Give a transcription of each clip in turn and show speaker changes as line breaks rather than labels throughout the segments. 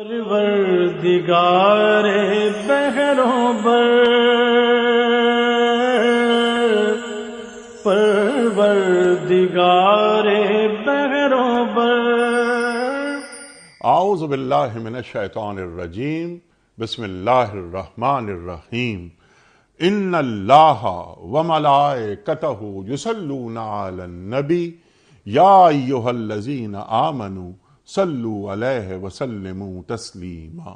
پروردگار بحروں بر، پروردگار بحروں بر۔
اعوذ باللہ من الشیطان الرجیم، بسم اللہ الرحمن الرحیم۔ ان اللہ وملائکتہ یصلون علی النبی یا ایہا الذین آمنوا صلوا علیہ وسلموا تسلیما۔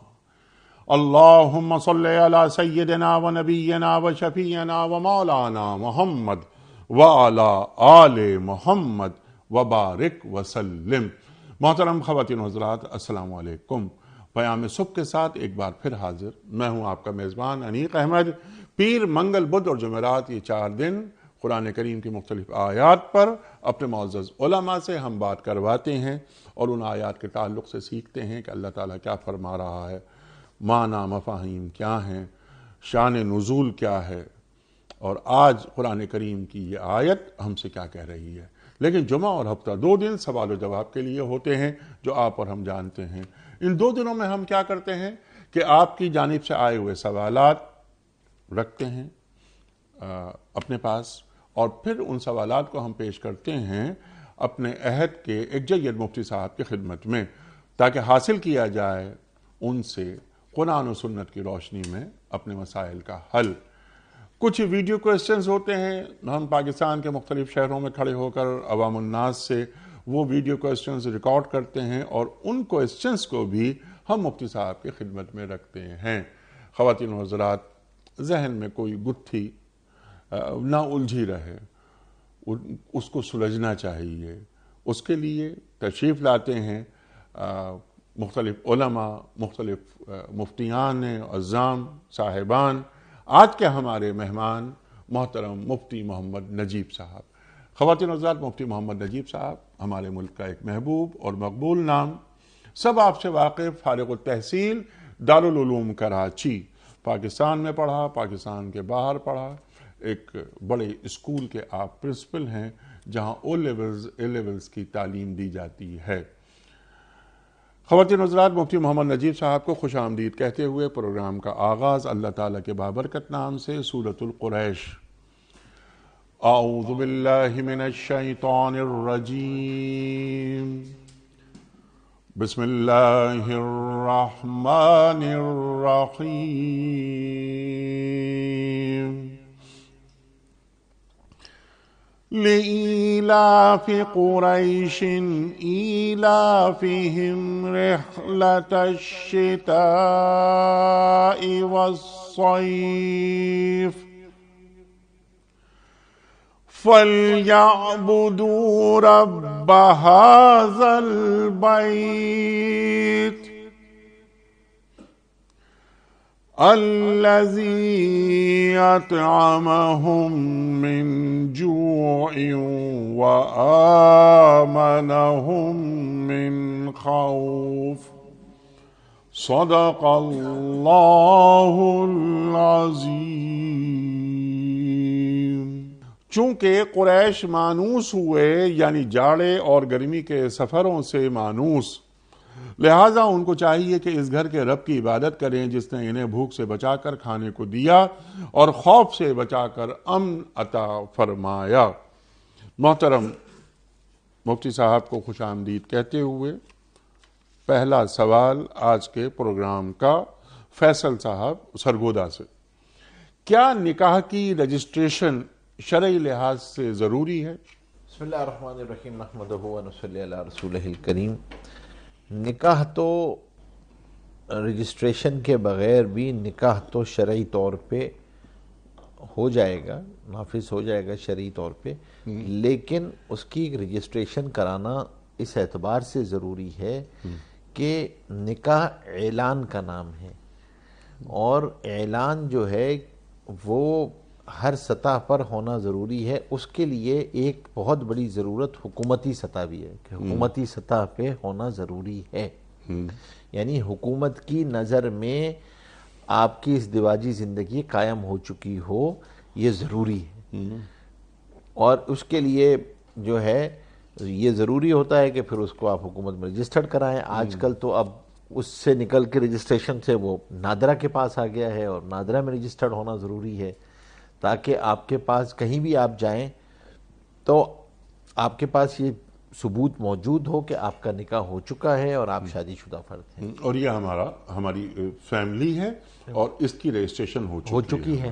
اللہم صل علی سیدنا و نبینا و شفیعنا و مولانا محمد وعلی آل محمد وبارک وسلم۔ محترم خواتین و حضرات، السلام علیکم۔ پیام صبح کے ساتھ ایک بار پھر حاضر، میں ہوں آپ کا میزبان انیق احمد۔ پیر، منگل، بدھ اور جمعرات، یہ 4 دن قرآن کریم کی مختلف آیات پر اپنے معزز علماء سے ہم بات کرواتے ہیں اور ان آیات کے تعلق سے سیکھتے ہیں کہ اللہ تعالیٰ کیا فرما رہا ہے، معنی مفاہیم کیا ہیں، شان نزول کیا ہے، اور آج قرآن کریم کی یہ آیت ہم سے کیا کہہ رہی ہے۔ لیکن جمعہ اور ہفتہ 2 دن سوال و جواب کے لیے ہوتے ہیں جو آپ اور ہم جانتے ہیں۔ ان 2 دنوں میں ہم کیا کرتے ہیں کہ آپ کی جانب سے آئے ہوئے سوالات رکھتے ہیں اپنے پاس، اور پھر ان سوالات کو ہم پیش کرتے ہیں اپنے عہد کے ایک جید مفتی صاحب کی خدمت میں، تاکہ حاصل کیا جائے ان سے قرآن و سنت کی روشنی میں اپنے مسائل کا حل۔ کچھ ویڈیو کوئسچنز ہوتے ہیں، ہم پاکستان کے مختلف شہروں میں کھڑے ہو کر عوام الناس سے وہ ویڈیو کوئسچنز ریکارڈ کرتے ہیں اور ان کوئسچنز کو بھی ہم مفتی صاحب کی خدمت میں رکھتے ہیں۔ خواتین و حضرات، ذہن میں کوئی گتھی نہ الجھی رہے، اس کو سلجھنا چاہیے، اس کے لیے تشریف لاتے ہیں مختلف علماء، مختلف مفتیان عظام صاحبان۔ آج کے ہمارے مہمان محترم مفتی محمد نجیب صاحب۔ خواتین و حضرات، مفتی محمد نجیب صاحب ہمارے ملک کا ایک محبوب اور مقبول نام، سب آپ سے واقف، فارغ التحصیل، دارالعلوم کراچی، پاکستان میں پڑھا، پاکستان کے باہر پڑھا، ایک بڑے اسکول کے آپ پرنسپل ہیں جہاں اے لیولز کی تعلیم دی جاتی ہے۔ خواتین و حضرات، مفتی محمد نجیب صاحب کو خوش آمدید کہتے ہوئے پروگرام کا آغاز اللہ تعالیٰ کے بابرکت نام سے سورۃ القریش۔ اعوذ باللہ من الشیطان الرجیم، بسم اللہ الرحمن الرحیم۔ لإيلاف قريش إيلافهم رحلة الشتاء والصيف فليعبدوا رب هذا البيت الذي أطعمهم من جوع وآمنهم من خوف۔ صدق اللہ العظیم۔ چونکہ قریش مانوس ہوئے، یعنی جاڑے اور گرمی کے سفروں سے مانوس، لہٰذا ان کو چاہیے کہ اس گھر کے رب کی عبادت کریں جس نے انہیں بھوک سے بچا کر کھانے کو دیا اور خوف سے بچا کر امن عطا فرمایا۔ محترم مفتی صاحب کو خوش آمدید کہتے ہوئے پہلا سوال آج کے پروگرام کا فیصل صاحب سرگودا سے، کیا نکاح کی رجسٹریشن شرعی لحاظ سے ضروری ہے؟
بسم اللہ الرحمن الرحیم، نحمدہ و نصلی علی رسولہ الکریم۔ نکاح تو رجسٹریشن کے بغیر بھی نکاح تو شرعی طور پہ ہو جائے گا، نافذ ہو جائے گا شرعی طور پہ، لیکن اس کی رجسٹریشن کرانا اس اعتبار سے ضروری ہے کہ نکاح اعلان کا نام ہے، اور اعلان جو ہے وہ ہر سطح پر ہونا ضروری ہے۔ اس کے لیے ایک بہت بڑی ضرورت حکومتی سطح بھی ہے کہ حکومتی سطح پہ ہونا ضروری ہے، یعنی حکومت کی نظر میں آپ کی ازدواجی زندگی قائم ہو چکی ہو، یہ ضروری ہے۔ اور اس کے لیے جو ہے یہ ضروری ہوتا ہے کہ پھر اس کو آپ حکومت میں رجسٹرڈ کرائیں۔ آج کل تو اب اس سے نکل کے رجسٹریشن سے وہ نادرہ کے پاس آ گیا ہے، اور نادرہ میں رجسٹرڈ ہونا ضروری ہے تاکہ آپ کے پاس کہیں بھی آپ جائیں تو آپ کے پاس یہ ثبوت موجود ہو کہ آپ کا نکاح ہو چکا ہے اور آپ شادی شدہ فرد ہیں.
اور یہ ہماری فیملی ہے اور اس کی رجسٹریشن ہو چکی ہے.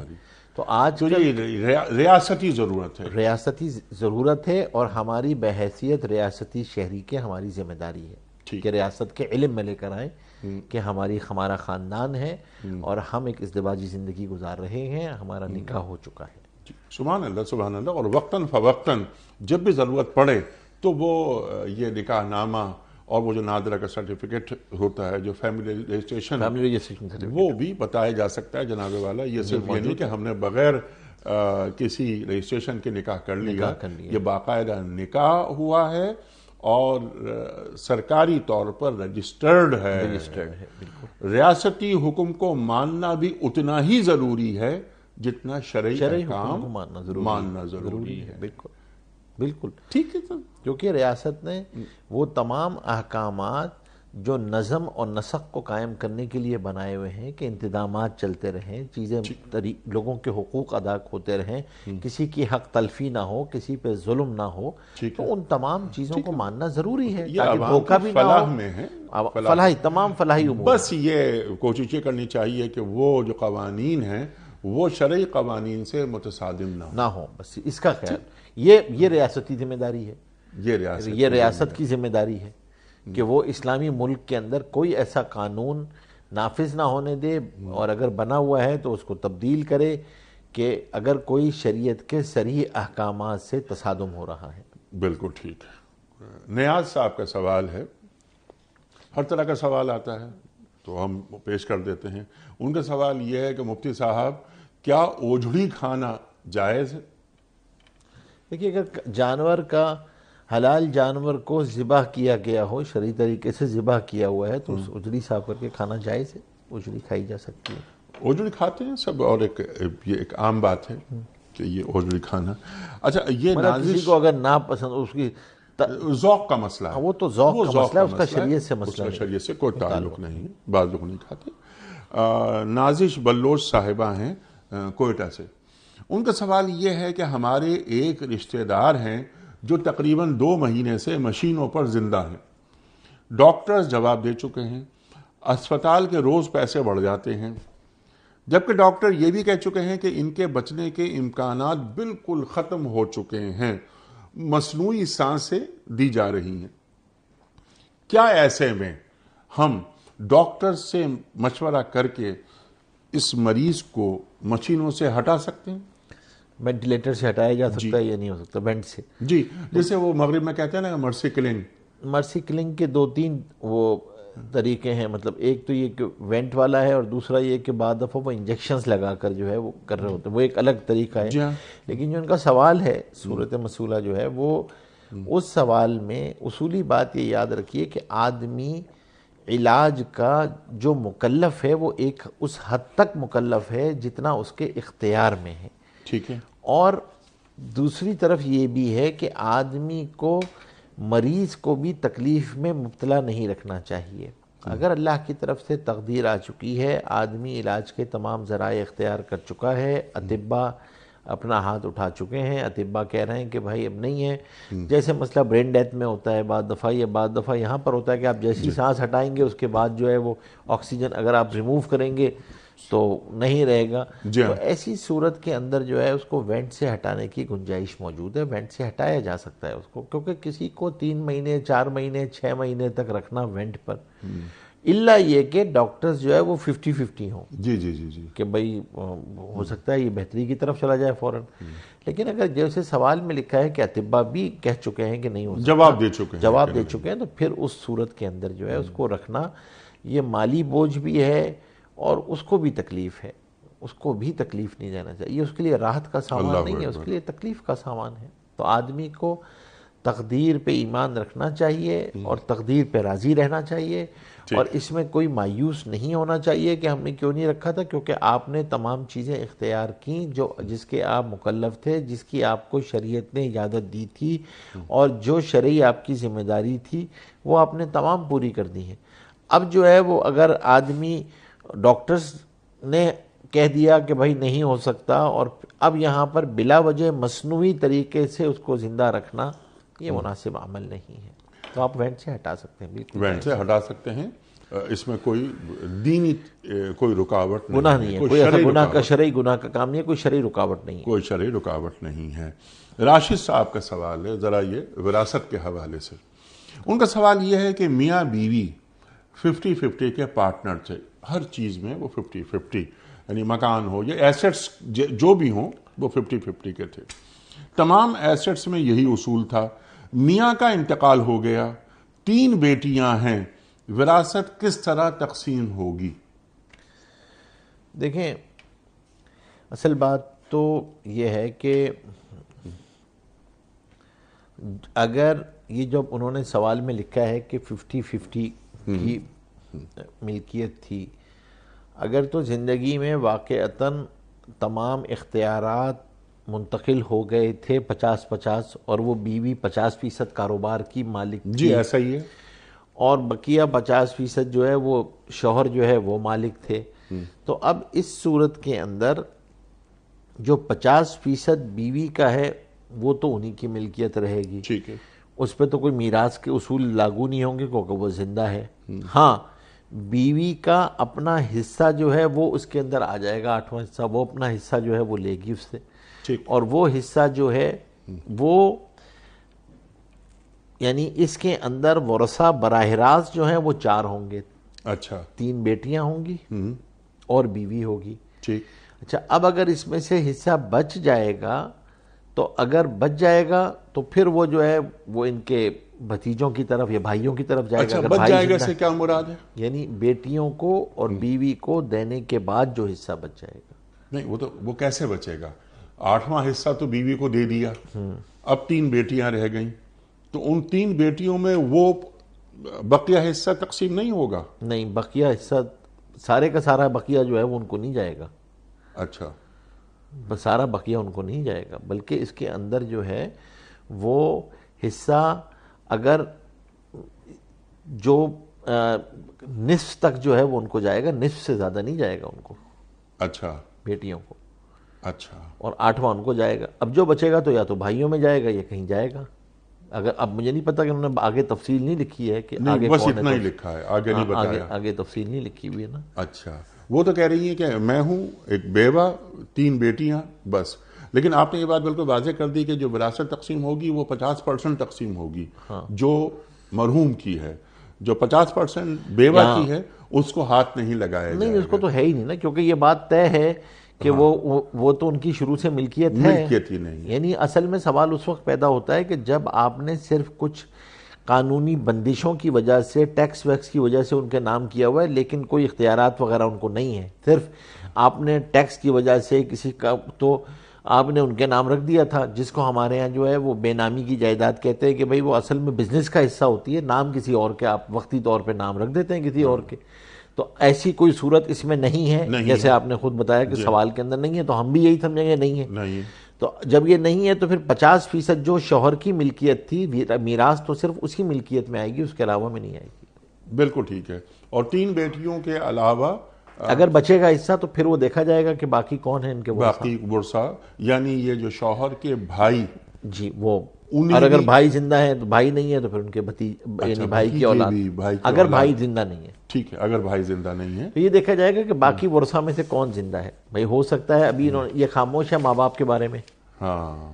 تو آج
تو یہ ریاستی ضرورت ہے،
ریاستی ضرورت ہے، اور ہماری بحیثیت ریاستی شہری کے ہماری ذمہ داری ہے کہ ریاست کے علم میں لے کر آئیں کہ ہمارا خاندان ہے اور ہم ایک ازدواجی زندگی گزار رہے ہیں، ہمارا نکاح ہو چکا ہے.
سبحان اللہ سبحان اللہ. اور وقتاً فوقتاً جب بھی ضرورت پڑے تو وہ یہ نکاح نامہ اور وہ جو نادرہ کا سرٹیفکیٹ ہوتا ہے جو فیملی رجسٹریشن وہ بھی بتایا جا سکتا ہے جناب والا. یہ صرف یہ نہیں کہ ہم نے بغیر کسی رجسٹریشن کے نکاح کر لیا، یہ باقاعدہ نکاح ہوا ہے اور سرکاری طور پر رجسٹرڈ ہے. ریاستی حکم کو ماننا بھی اتنا ہی ضروری ہے جتنا شرعی احکام ماننا ضروری ہے.
بالکل
ٹھیک ہے سر.
کیونکہ ریاست نے وہ تمام احکامات جو نظم اور نسق کو قائم کرنے کے لیے بنائے ہوئے ہیں کہ انتظامات چلتے رہیں، چیزیں لوگوں کے حقوق ادا ہوتے رہیں، کسی کی حق تلفی نہ ہو، کسی پہ ظلم نہ ہو، تو ان تمام چیزوں کو ماننا ضروری ہے تاکہ دھوکہ بھی نہ ہو. فلاحی تمام فلاحی امور.
بس یہ کوشش یہ کرنی چاہیے کہ وہ جو قوانین ہیں وہ شرعی قوانین سے متصادم نہ
ہو. بس اس کا خیال یہ ریاستی ذمہ داری ہے، یہ ریاست کی ذمہ داری ہے کہ وہ اسلامی ملک کے اندر کوئی ایسا قانون نافذ نہ ہونے دے، اور اگر بنا ہوا ہے تو اس کو تبدیل کرے کہ اگر کوئی شریعت کے صریح احکامات سے تصادم ہو رہا ہے.
بالکل ٹھیک ہے. نیاز صاحب کا سوال ہے، ہر طرح کا سوال آتا ہے تو ہم پیش کر دیتے ہیں. ان کا سوال یہ ہے کہ مفتی صاحب کیا اوجھڑی کھانا جائز ہے؟
دیکھیے اگر جانور کا حلال جانور کو ذبح کیا گیا ہو، شرعی طریقے سے ذبح کیا ہوا ہے، تو اس اجڑی صاف کر کے کھانا جائز ہے، اجڑی کھائی جا سکتی ہے.
اوجڑی کھاتے ہیں سب، اور یہ ایک عام بات ہے کہ یہ اوجڑی کھانا. اچھا یہ
کسی کو اگر نا پسند اس کی
ذوق کا مسئلہ ہے،
وہ تو ذوق کا مسئلہ ہے، اس کا شریعت سے مسئلہ ہے،
شریعت سے کوئی تعلق نہیں. بعض لوگ نہیں کھاتے. نازش بلوچ صاحبہ ہیں کوئٹہ سے. ان کا سوال یہ ہے کہ ہمارے ایک رشتہ دار ہیں جو تقریباً 2 مہینے سے مشینوں پر زندہ ہیں. ڈاکٹرز جواب دے چکے ہیں، اسپتال کے روز پیسے بڑھ جاتے ہیں، جبکہ ڈاکٹر یہ بھی کہہ چکے ہیں کہ ان کے بچنے کے امکانات بالکل ختم ہو چکے ہیں، مصنوعی سانسیں دی جا رہی ہیں. کیا ایسے میں ہم ڈاکٹر سے مشورہ کر کے اس مریض کو مشینوں سے ہٹا سکتے ہیں؟
وینٹیلیٹر سے ہٹایا جا سکتا ہے یا نہیں ہو سکتا؟ وینٹ سے.
جی، جیسے وہ مغرب میں کہتے ہیں نا مرسی کلنگ
کے 2-3 وہ طریقے ہیں. مطلب ایک تو یہ کہ وینٹ والا ہے، اور دوسرا یہ کہ بعد دفعہ وہ انجیکشنز لگا کر جو ہے وہ کر رہے ہوتے ہیں، وہ ایک الگ طریقہ ہے. لیکن جو ان کا سوال ہے صورت مسئولہ جو ہے وہ اس سوال میں اصولی بات یہ یاد رکھیے کہ آدمی علاج کا جو مکلف ہے وہ ایک اس حد تک مکلف ہے جتنا اس کے اختیار میں ہے.
ٹھیک ہے.
اور دوسری طرف یہ بھی ہے کہ آدمی کو مریض کو بھی تکلیف میں مبتلا نہیں رکھنا چاہیے. اگر اللہ کی طرف سے تقدیر آ چکی ہے، آدمی علاج کے تمام ذرائع اختیار کر چکا ہے، اطباء اپنا ہاتھ اٹھا چکے ہیں، اطباء کہہ رہے ہیں کہ بھائی اب نہیں ہے. جیسے مسئلہ برین ڈیتھ میں ہوتا ہے بعض دفعہ، یا بعض دفعہ یہاں پر ہوتا ہے کہ آپ جیسی سانس ہٹائیں گے اس کے بعد جو ہے وہ آکسیجن اگر آپ ریموو کریں گے تو نہیں رہے گا. تو ایسی صورت کے اندر جو ہے اس کو وینٹ سے ہٹانے کی گنجائش موجود ہے، وینٹ سے ہٹایا جا سکتا ہے اس کو. کیونکہ کسی کو 3 مہینے 4 مہینے 6 مہینے تک رکھنا وینٹ پر، الا یہ کہ ڈاکٹرز جو ہے وہ 50-50 ہوں.
جی
کہ بھئی ہو سکتا ہے یہ بہتری کی طرف چلا جائے فوراً. لیکن اگر جیسے سوال میں لکھا ہے کہ اطباء بھی کہہ چکے ہیں کہ نہیں ہو سکتا، جواب دے چکے ہیں، تو پھر اس صورت کے اندر جو ہے اس کو رکھنا یہ مالی بوجھ بھی ہے اور اس کو بھی تکلیف ہے. اس کو بھی تکلیف نہیں دینا چاہیے. اس کے لیے راحت کا سامان نہیں ہے، اس کے لیے تکلیف کا سامان ہے. تو آدمی کو تقدیر پہ ایمان رکھنا چاہیے اور تقدیر پہ راضی رہنا چاہیے، اور اس میں کوئی مایوس نہیں ہونا چاہیے کہ ہم نے کیوں نہیں رکھا تھا، کیونکہ آپ نے تمام چیزیں اختیار کیں جس کے آپ مکلف تھے، جس کی آپ کو شریعت نے اجازت دی تھی، اور جو شرعی آپ کی ذمہ داری تھی وہ آپ نے تمام پوری کر دی ہیں. اب جو ہے وہ اگر آدمی ڈاکٹرز نے کہہ دیا کہ بھائی نہیں ہو سکتا، اور اب یہاں پر بلا وجہ مصنوعی طریقے سے اس کو زندہ رکھنا یہ مناسب عمل نہیں ہے، تو آپ وینٹ سے ہٹا سکتے ہیں، بالکل
وینٹ سے ہٹا سکتے ہیں، اس میں کوئی دینی کوئی رکاوٹ
گناہ نہیں ہے، کوئی ایسا گناہ کا شرعی گناہ کا کام نہیں ہے، کوئی شرعی رکاوٹ نہیں ہے۔
کوئی شرعی رکاوٹ نہیں ہے۔ راشد صاحب کا سوال ہے ذرا یہ وراثت کے حوالے سے، ان کا سوال یہ ہے کہ میاں بیوی 50-50 کے پارٹنر تھے، ہر چیز میں وہ 50-50، یعنی مکان ہو یا ایسٹس جو بھی ہوں وہ 50-50 کے تھے، تمام ایسٹس میں یہی اصول تھا۔ میاں کا انتقال ہو گیا، 3 بیٹیاں ہیں، وراثت کس طرح تقسیم ہوگی؟
دیکھیں اصل بات تو یہ ہے کہ اگر یہ جو انہوں نے سوال میں لکھا ہے کہ 50-50 کی ملکیت تھی، اگر تو زندگی میں واقعتاً تمام اختیارات منتقل ہو گئے تھے 50-50 اور وہ بیوی 50% کاروبار کی مالک تھی،
جی ایسا ہی ہے،
اور بقیہ 50% جو ہے وہ شوہر جو ہے وہ مالک تھے، تو اب اس صورت کے اندر جو 50% بیوی کا ہے وہ تو انہی کی ملکیت رہے گی،
ٹھیک ہے،
اس پہ تو کوئی میراث کے اصول لاگو نہیں ہوں گے کیونکہ وہ زندہ ہے۔ ہاں بیوی کا اپنا حصہ جو ہے وہ اس کے اندر آ جائے گا، 8واں حصہ، وہ اپنا حصہ جو ہے وہ لے گی اس سے،
ٹھیک،
اور وہ حصہ جو ہے وہ یعنی اس کے اندر ورثہ براہ راست جو ہیں وہ 4 ہوں گے،
اچھا
3 بیٹیاں ہوں گی اور بیوی ہوگی۔
ٹھیک،
اچھا اب اگر اس میں سے حصہ بچ جائے گا تو اگر بچ جائے گا تو پھر وہ جو ہے وہ ان کے بھتیجوں کی طرف یا بھائیوں کی طرف جائے گا۔
اچھا
اگر
بچ
بھائی
جائے گا
زندہ
سے کیا مراد ہے؟
یعنی بیٹیوں کو اور بیوی کو دینے کے بعد جو حصہ بچ جائے گا۔
نہیں وہ کیسے بچے گا؟ 8واں حصہ تو بیوی کو دے دیا، اب 3 بیٹیاں رہ گئیں، تو ان 3 بیٹیوں میں وہ بقیہ حصہ تقسیم نہیں ہوگا؟
نہیں، بقیہ حصہ سارے کا سارا بقیہ جو ہے وہ ان کو نہیں جائے گا،
اچھا
سارا بقیہ ان کو نہیں جائے گا، بلکہ اس کے اندر جو ہے وہ حصہ اگر جو نصف تک جو ہے وہ ان کو جائے گا، نصف سے زیادہ نہیں جائے گا ان کو،
اچھا
بیٹیوں کو،
اچھا،
اور 8واں ان کو جائے گا۔ اب جو بچے گا تو یا تو بھائیوں میں جائے گا یا کہیں جائے گا، اگر اب مجھے نہیں پتا کہ انہوں نے آگے تفصیل نہیں لکھی ہے کہ آگے
نہیں بس
کون ہے،
اتنا ہی لکھا ہے، آگے نہیں بتایا۔
آگے تفصیل نہیں لکھی ہوئی ہے نا۔
اچھا وہ تو کہہ رہی ہیں کہ میں ہوں ایک بیوہ، 3 بیٹیاں بس، لیکن آپ نے یہ بات بالکل واضح کر دی کہ جو وراثت تقسیم ہوگی وہ 50% تقسیم ہوگی، جو مرحوم کی ہے، جو 50% بیوہ کی ہے اس کو ہاتھ نہیں لگایا جائے
نہیں اس کو تو ہے ہی نہیں نا، کیونکہ یہ بات طے ہے کہ وہ تو ان کی شروع سے ملکیت ہے،
ملکیت ہی نہیں ہے۔
یعنی اصل میں سوال اس وقت پیدا ہوتا ہے کہ جب آپ نے صرف کچھ قانونی بندشوں کی وجہ سے، ٹیکس ویکس کی وجہ سے ان کے نام کیا ہوا ہے، لیکن کوئی اختیارات وغیرہ ان کو نہیں ہے، صرف آپ نے ٹیکس کی وجہ سے کسی کا تو آپ نے ان کے نام رکھ دیا تھا، جس کو ہمارے ہاں جو ہے وہ بے نامی کی جائیداد کہتے ہیں کہ بھئی وہ اصل میں بزنس کا حصہ ہوتی ہے، نام کسی اور کے آپ وقتی طور پہ نام رکھ دیتے ہیں کسی اور کے، تو ایسی کوئی صورت اس میں نہیں ہے، جیسے آپ نے خود بتایا کہ سوال کے اندر نہیں ہے، تو ہم بھی یہی سمجھیں گے نہیں ہے۔
نہیں،
تو جب یہ نہیں ہے تو پھر 50% جو شوہر کی ملکیت تھی، میراث تو صرف اسی ملکیت میں آئے گی، اس کے علاوہ میں نہیں آئے گی۔
بالکل ٹھیک ہے، اور 3 بیٹیوں کے علاوہ
اگر بچے گا حصہ تو پھر وہ دیکھا جائے گا کہ باقی کون ہیں ان کے ورثہ۔
باقی ورثہ یعنی یہ جو شوہر کے بھائی،
جی وہ، اور اگر بھائی زندہ ہیں تو بھائی نہیں ہے تو پھر ان کے یعنی بھائی کی اولاد، اگر بھائی زندہ نہیں ہے،
ٹھیک ہے، اگر بھائی زندہ نہیں ہے
تو یہ دیکھا جائے گا کہ باقی ورثہ میں سے کون زندہ ہے۔ بھائی ہو سکتا ہے ابھی یہ خاموش ہے ماں باپ کے بارے میں،
ہاں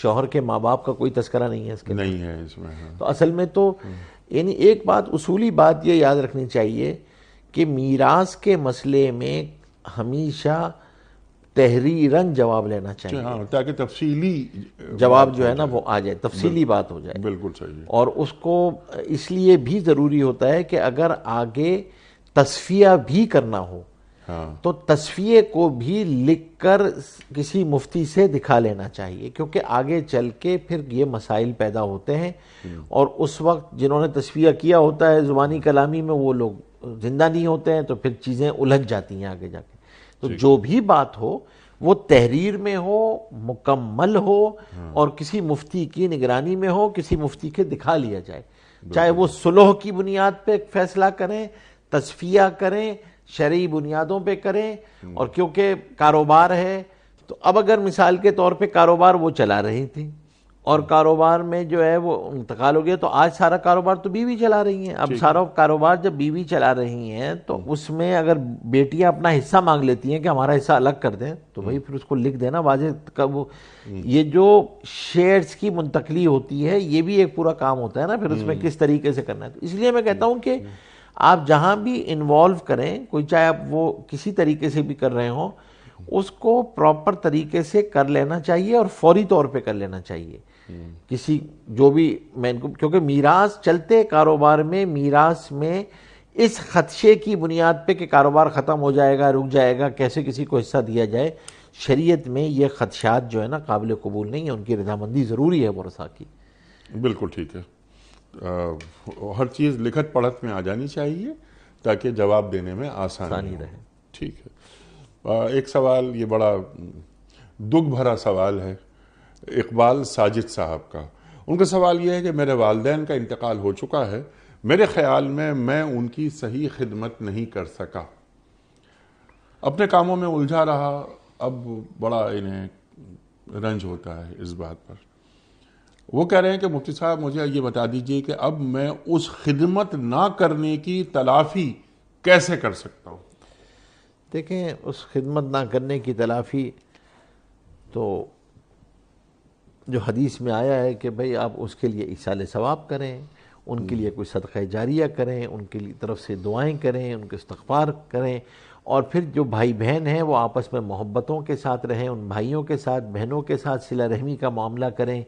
شوہر کے ماں باپ کا کوئی تذکرہ نہیں ہے اس کے،
نہیں ہے اس میں، ہاں
تو اصل میں تو یعنی ایک بات اصولی بات یہ یاد رکھنی چاہیے کہ میراث کے مسئلے میں ہمیشہ تحریراً جواب لینا چاہیے،
ہاں تاکہ تفصیلی
جواب جو ہے نا وہ آ جائے، تفصیلی بات ہو جائے،
بالکل صحیح ہے،
اور اس کو اس لیے بھی ضروری ہوتا ہے کہ اگر آگے تصفیہ بھی کرنا ہو
ہاں
تو تصفیے کو بھی لکھ کر کسی مفتی سے دکھا لینا چاہیے، کیونکہ آگے چل کے پھر یہ مسائل پیدا ہوتے ہیں، اور اس وقت جنہوں نے تصفیہ کیا ہوتا ہے زبانی کلامی میں وہ لوگ زندہ نہیں ہوتے ہیں، تو پھر چیزیں الجھ جاتی ہیں آگے جا کے۔ تو جو بھی بات ہو وہ تحریر میں ہو، مکمل ہو، اور کسی مفتی کی نگرانی میں ہو، کسی مفتی کے دکھا لیا جائے، چاہے وہ صلح کی بنیاد پہ فیصلہ کریں، تصفیہ کریں، شرعی بنیادوں پہ کریں. اور کیونکہ کاروبار ہے تو اب اگر مثال کے طور پہ کاروبار وہ چلا رہی تھی اور کاروبار میں جو ہے وہ انتقال ہو گیا، تو آج سارا کاروبار تو بیوی چلا رہی ہیں. اب سارا کاروبار جب بیوی چلا رہی ہیں تو اس میں اگر بیٹیاں اپنا حصہ مانگ لیتی ہیں کہ ہمارا حصہ الگ کر دیں، تو بھائی پھر اس کو لکھ دینا واضح. یہ جو شیئرز کی منتقلی ہوتی ہے یہ بھی ایک پورا کام ہوتا ہے نا، پھر اس میں کس طریقے سے کرنا ہے. تو اس لیے میں کہتا ہوں کہ آپ جہاں بھی انوالو کریں کوئی، چاہے آپ وہ کسی طریقے سے بھی کر رہے ہوں، اس کو پراپر طریقے سے کر لینا چاہیے اور فوری طور پہ کر لینا چاہیے. کسی جو بھی میں کیونکہ میراث چلتے کاروبار میں، میراث میں اس خدشے کی بنیاد پہ کہ کاروبار ختم ہو جائے گا، رک جائے گا، کیسے کسی کو حصہ دیا جائے، شریعت میں یہ خدشات جو ہے نا قابل قبول نہیں ہے. ان کی رضامندی ضروری ہے ورثاء کی.
بالکل ٹھیک ہے. ہر چیز لکھت پڑھت میں آ جانی چاہیے تاکہ جواب دینے میں آسانی
رہے.
ٹھیک ہے. ایک سوال، یہ بڑا دکھ بھرا سوال ہے اقبال ساجد صاحب کا. ان کا سوال یہ ہے کہ میرے والدین کا انتقال ہو چکا ہے، میرے خیال میں ان کی صحیح خدمت نہیں کر سکا، اپنے کاموں میں الجھا رہا. اب بڑا انہیں رنج ہوتا ہے اس بات پر. وہ کہہ رہے ہیں کہ مفتی صاحب مجھے یہ بتا دیجئے کہ اب میں اس خدمت نہ کرنے کی تلافی کیسے کر سکتا ہوں؟
دیکھیں، اس خدمت نہ کرنے کی تلافی تو جو حدیث میں آیا ہے کہ بھئی آپ اس کے لیے ایصال ثواب کریں، ان کے لیے کوئی صدقہ جاریہ کریں، ان کے لیے طرف سے دعائیں کریں، ان کے استغفار کریں. اور پھر جو بھائی بہن ہیں وہ آپس میں محبتوں کے ساتھ رہیں، ان بھائیوں کے ساتھ بہنوں کے ساتھ صلہ رحمی کا معاملہ کریں.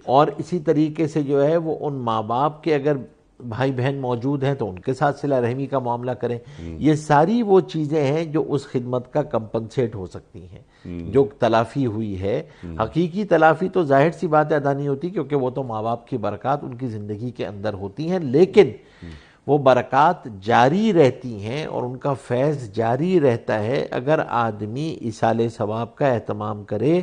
اور اسی طریقے سے جو ہے وہ ان ماں باپ کے اگر بھائی بہن موجود ہیں تو ان کے ساتھ صلہ رحمی کا معاملہ کریں. یہ ساری وہ چیزیں ہیں جو اس خدمت کا کمپنسیٹ ہو سکتی ہیں جو تلافی ہوئی ہے. حقیقی تلافی تو ظاہر سی بات ادا نہیں ہوتی کیونکہ وہ تو ماں باپ کی برکات ان کی زندگی کے اندر ہوتی ہیں، لیکن وہ برکات جاری رہتی ہیں اور ان کا فیض جاری رہتا ہے اگر آدمی ایصال ثواب کا اہتمام کرے.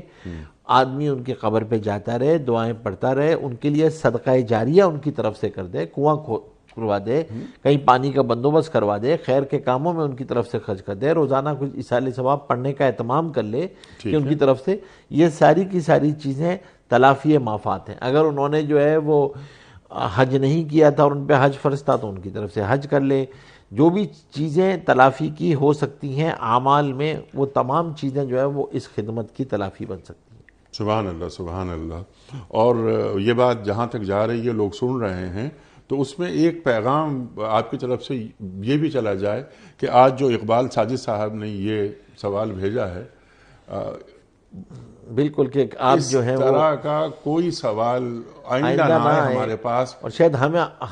آدمی ان کی قبر پہ جاتا رہے، دعائیں پڑھتا رہے، ان کے لیے صدقہ جاریہ ان کی طرف سے کر دے، کنواں کروا دے، کہیں پانی کا بندوبست کروا دے، خیر کے کاموں میں ان کی طرف سے خرچ کر دے، روزانہ کچھ ایصال ثواب پڑھنے کا اہتمام کر لے کہ ان کی طرف سے. یہ ساری کی ساری چیزیں تلافی مافات ہیں. اگر انہوں نے جو ہے وہ حج نہیں کیا تھا اور ان پہ حج فرض تھا تو ان کی طرف سے حج کر لے. جو بھی چیزیں تلافی کی ہو سکتی ہیں اعمال میں، وہ تمام چیزیں جو ہے وہ اس خدمت کی تلافی بن سکتی ہیں.
سبحان اللہ، سبحان اللہ. اور یہ بات جہاں تک جا رہی ہے لوگ سن رہے ہیں تو اس میں ایک پیغام آپ کی طرف سے یہ بھی چلا جائے کہ آج جو اقبال ساجد صاحب نے یہ سوال بھیجا ہے،
بالکل کہ آپ جو ہے
اس طرح کا کوئی سوال آئندہ نہ آئے ہمارے پاس،
اور شاید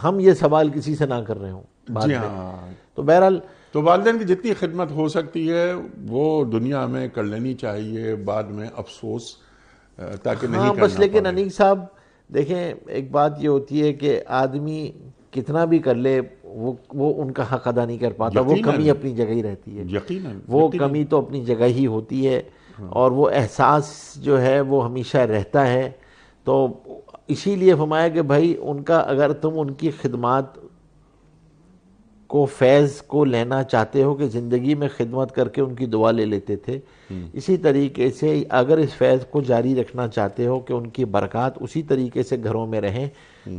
ہم یہ سوال کسی سے نہ کر رہے ہوں.
جی ہاں.
تو بہرحال
تو والدین کی جتنی خدمت ہو سکتی ہے وہ دنیا میں کر لینی چاہیے، بعد میں افسوس تاکہ نہیں کرنا
بس. لیکن
پڑے.
انیق صاحب دیکھیں، ایک بات یہ ہوتی ہے کہ آدمی کتنا بھی کر لے وہ ان کا حق ادا نہیں کر پاتا. وہ کمی اپنی جگہ ہی رہتی ہے،
یقیناً
وہ کمی تو اپنی جگہ ہی ہوتی ہے اور وہ احساس جو ہے وہ ہمیشہ رہتا ہے. تو اسی لیے فرمایا کہ بھائی ان کا اگر تم ان کی خدمات کو فیض کو لینا چاہتے ہو کہ زندگی میں خدمت کر کے ان کی دعا لے لیتے تھے، اسی طریقے سے اگر اس فیض کو جاری رکھنا چاہتے ہو کہ ان کی برکات اسی طریقے سے گھروں میں رہیں،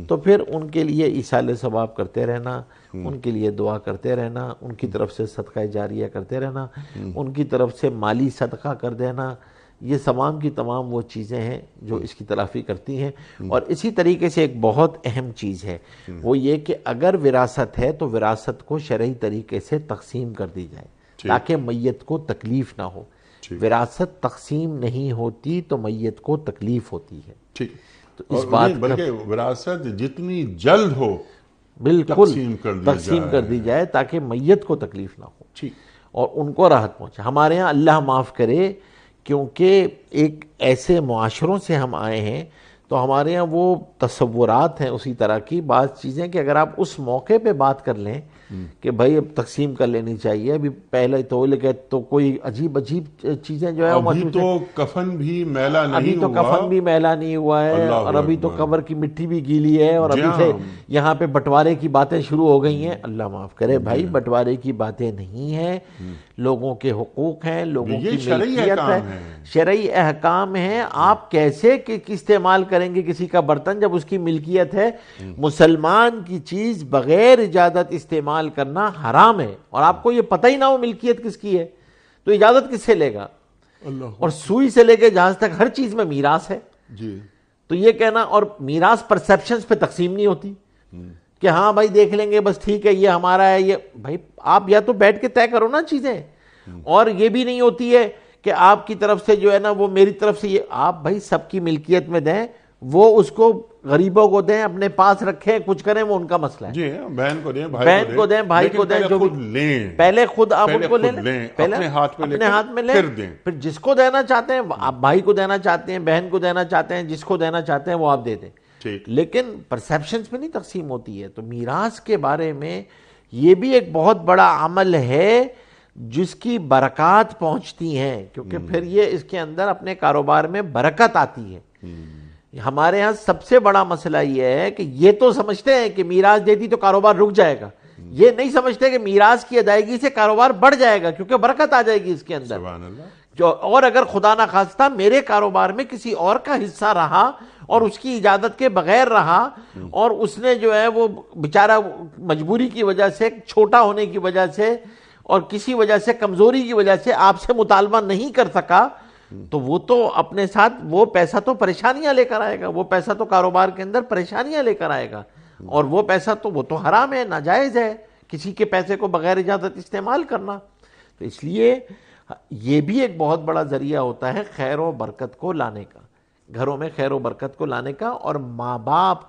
تو پھر ان کے لیے ایصال ثواب کرتے رہنا، ان کے لیے دعا کرتے رہنا، ان کی طرف سے صدقہ جاریہ کرتے رہنا، ان کی طرف سے مالی صدقہ کر دینا. یہ تمام کی تمام وہ چیزیں ہیں جو اس کی تلافی کرتی ہیں. اور اسی طریقے سے ایک بہت اہم چیز ہے، وہ یہ کہ اگر وراثت ہے تو وراثت کو شرعی طریقے سے تقسیم کر دی جائے تاکہ میت کو تکلیف نہ ہو. وراثت تقسیم نہیں ہوتی تو میت کو تکلیف ہوتی ہے.
ٹھیک.
تو اس بات
بلکہ وراثت جتنی جلد ہو
بالکل
تقسیم
کر دی جائے تاکہ میت کو تکلیف نہ ہو
ٹھیک
اور ان کو راحت پہنچے. ہمارے ہاں اللہ معاف کرے کیونکہ ایک ایسے معاشروں سے ہم آئے ہیں تو ہمارے ہاں وہ تصورات ہیں اسی طرح کی بعض چیزیں کہ اگر آپ اس موقع پہ بات کر لیں کہ بھائی اب تقسیم کر لینی چاہیے. ابھی پہلے تو لگے تو کوئی عجیب چیزیں جو ہے
ابھی تو کفن بھی میلا نہیں ہوا,
ابھی تو کفن بھی میلا نہیں ہوا ہے, اور ابھی تو قبر کی مٹی بھی گیلی ہے, اور ابھی سے یہاں پہ بٹوارے کی باتیں شروع ہو گئی ہیں. اللہ معاف کرے بھائی, بٹوارے کی باتیں نہیں ہیں, لوگوں کے حقوق ہیں, لوگوں کی ملکیت ہے, شرعی احکام ہیں. آپ کیسے استعمال کریں گے کسی کا برتن جب اس کی ملکیت ہے؟ مسلمان کی چیز بغیر اجازت استعمال کرنا حرام ہے, اور آپ کو یہ پتہ ہی نہ ہو ملکیت کس کی ہے تو اجازت کس سے لے گا؟ اور سوئی سے لے کے جہاز تک ہر چیز میں میراث ہے. تو یہ کہنا, اور میراث پرسیپشنز پہ تقسیم نہیں ہوتی کہ ہاں بھائی دیکھ لیں گے بس ٹھیک ہے یہ ہمارا ہے. یہ بھائی آپ یا تو بیٹھ کے طے کرو نا چیزیں, اور یہ بھی نہیں ہوتی ہے کہ آپ کی طرف سے جو ہے نا وہ میری طرف سے, یہ آپ بھائی سب کی ملکیت میں دیں, وہ اس کو غریبوں کو دیں, اپنے پاس رکھیں, کچھ کریں, وہ ان کا مسئلہ ہے.
جی بہن کو دیں,
بہن کو دیں, بھائی کو دیں, جو پہلے خود آپ ان کو لے لیں,
اپنے ہاتھ میں لیں,
پھر جس کو دینا چاہتے ہیں آپ بھائی کو دینا چاہتے ہیں, بہن کو دینا چاہتے ہیں, جس کو دینا چاہتے ہیں وہ آپ دے دیں. لیکن پرسیپشنز میں نہیں تقسیم ہوتی ہے. تو میراث کے بارے میں یہ بھی ایک بہت بڑا عمل ہے جس کی برکات پہنچتی ہیں, کیونکہ پھر یہ اس کے اندر اپنے کاروبار میں برکت آتی ہے. ہمارے ہاں سب سے بڑا مسئلہ یہ ہے کہ یہ تو سمجھتے ہیں کہ میراث دیتی تو کاروبار رک جائے گا, یہ نہیں سمجھتے کہ میراث کی ادائیگی سے کاروبار بڑھ جائے گا, کیونکہ برکت آ جائے گی اس کے اندر. اور اگر خدا نہ خواستہ میرے کاروبار میں کسی اور کا حصہ رہا اور اس کی اجازت کے بغیر رہا, اور اس نے جو ہے وہ بیچارہ مجبوری کی وجہ سے, چھوٹا ہونے کی وجہ سے, اور کسی وجہ سے کمزوری کی وجہ سے آپ سے مطالبہ نہیں کر سکا, تو وہ تو اپنے ساتھ وہ پیسہ تو پریشانیاں لے کر آئے گا, وہ پیسہ تو کاروبار کے اندر پریشانیاں لے کر آئے گا, اور وہ پیسہ تو وہ تو حرام ہے, ناجائز ہے کسی کے پیسے کو بغیر اجازت استعمال کرنا. تو اس لیے یہ بھی ایک بہت بڑا ذریعہ ہوتا ہے خیر و برکت کو لانے کا, گھروں میں خیر و برکت کو لانے کا. اور ماں باپ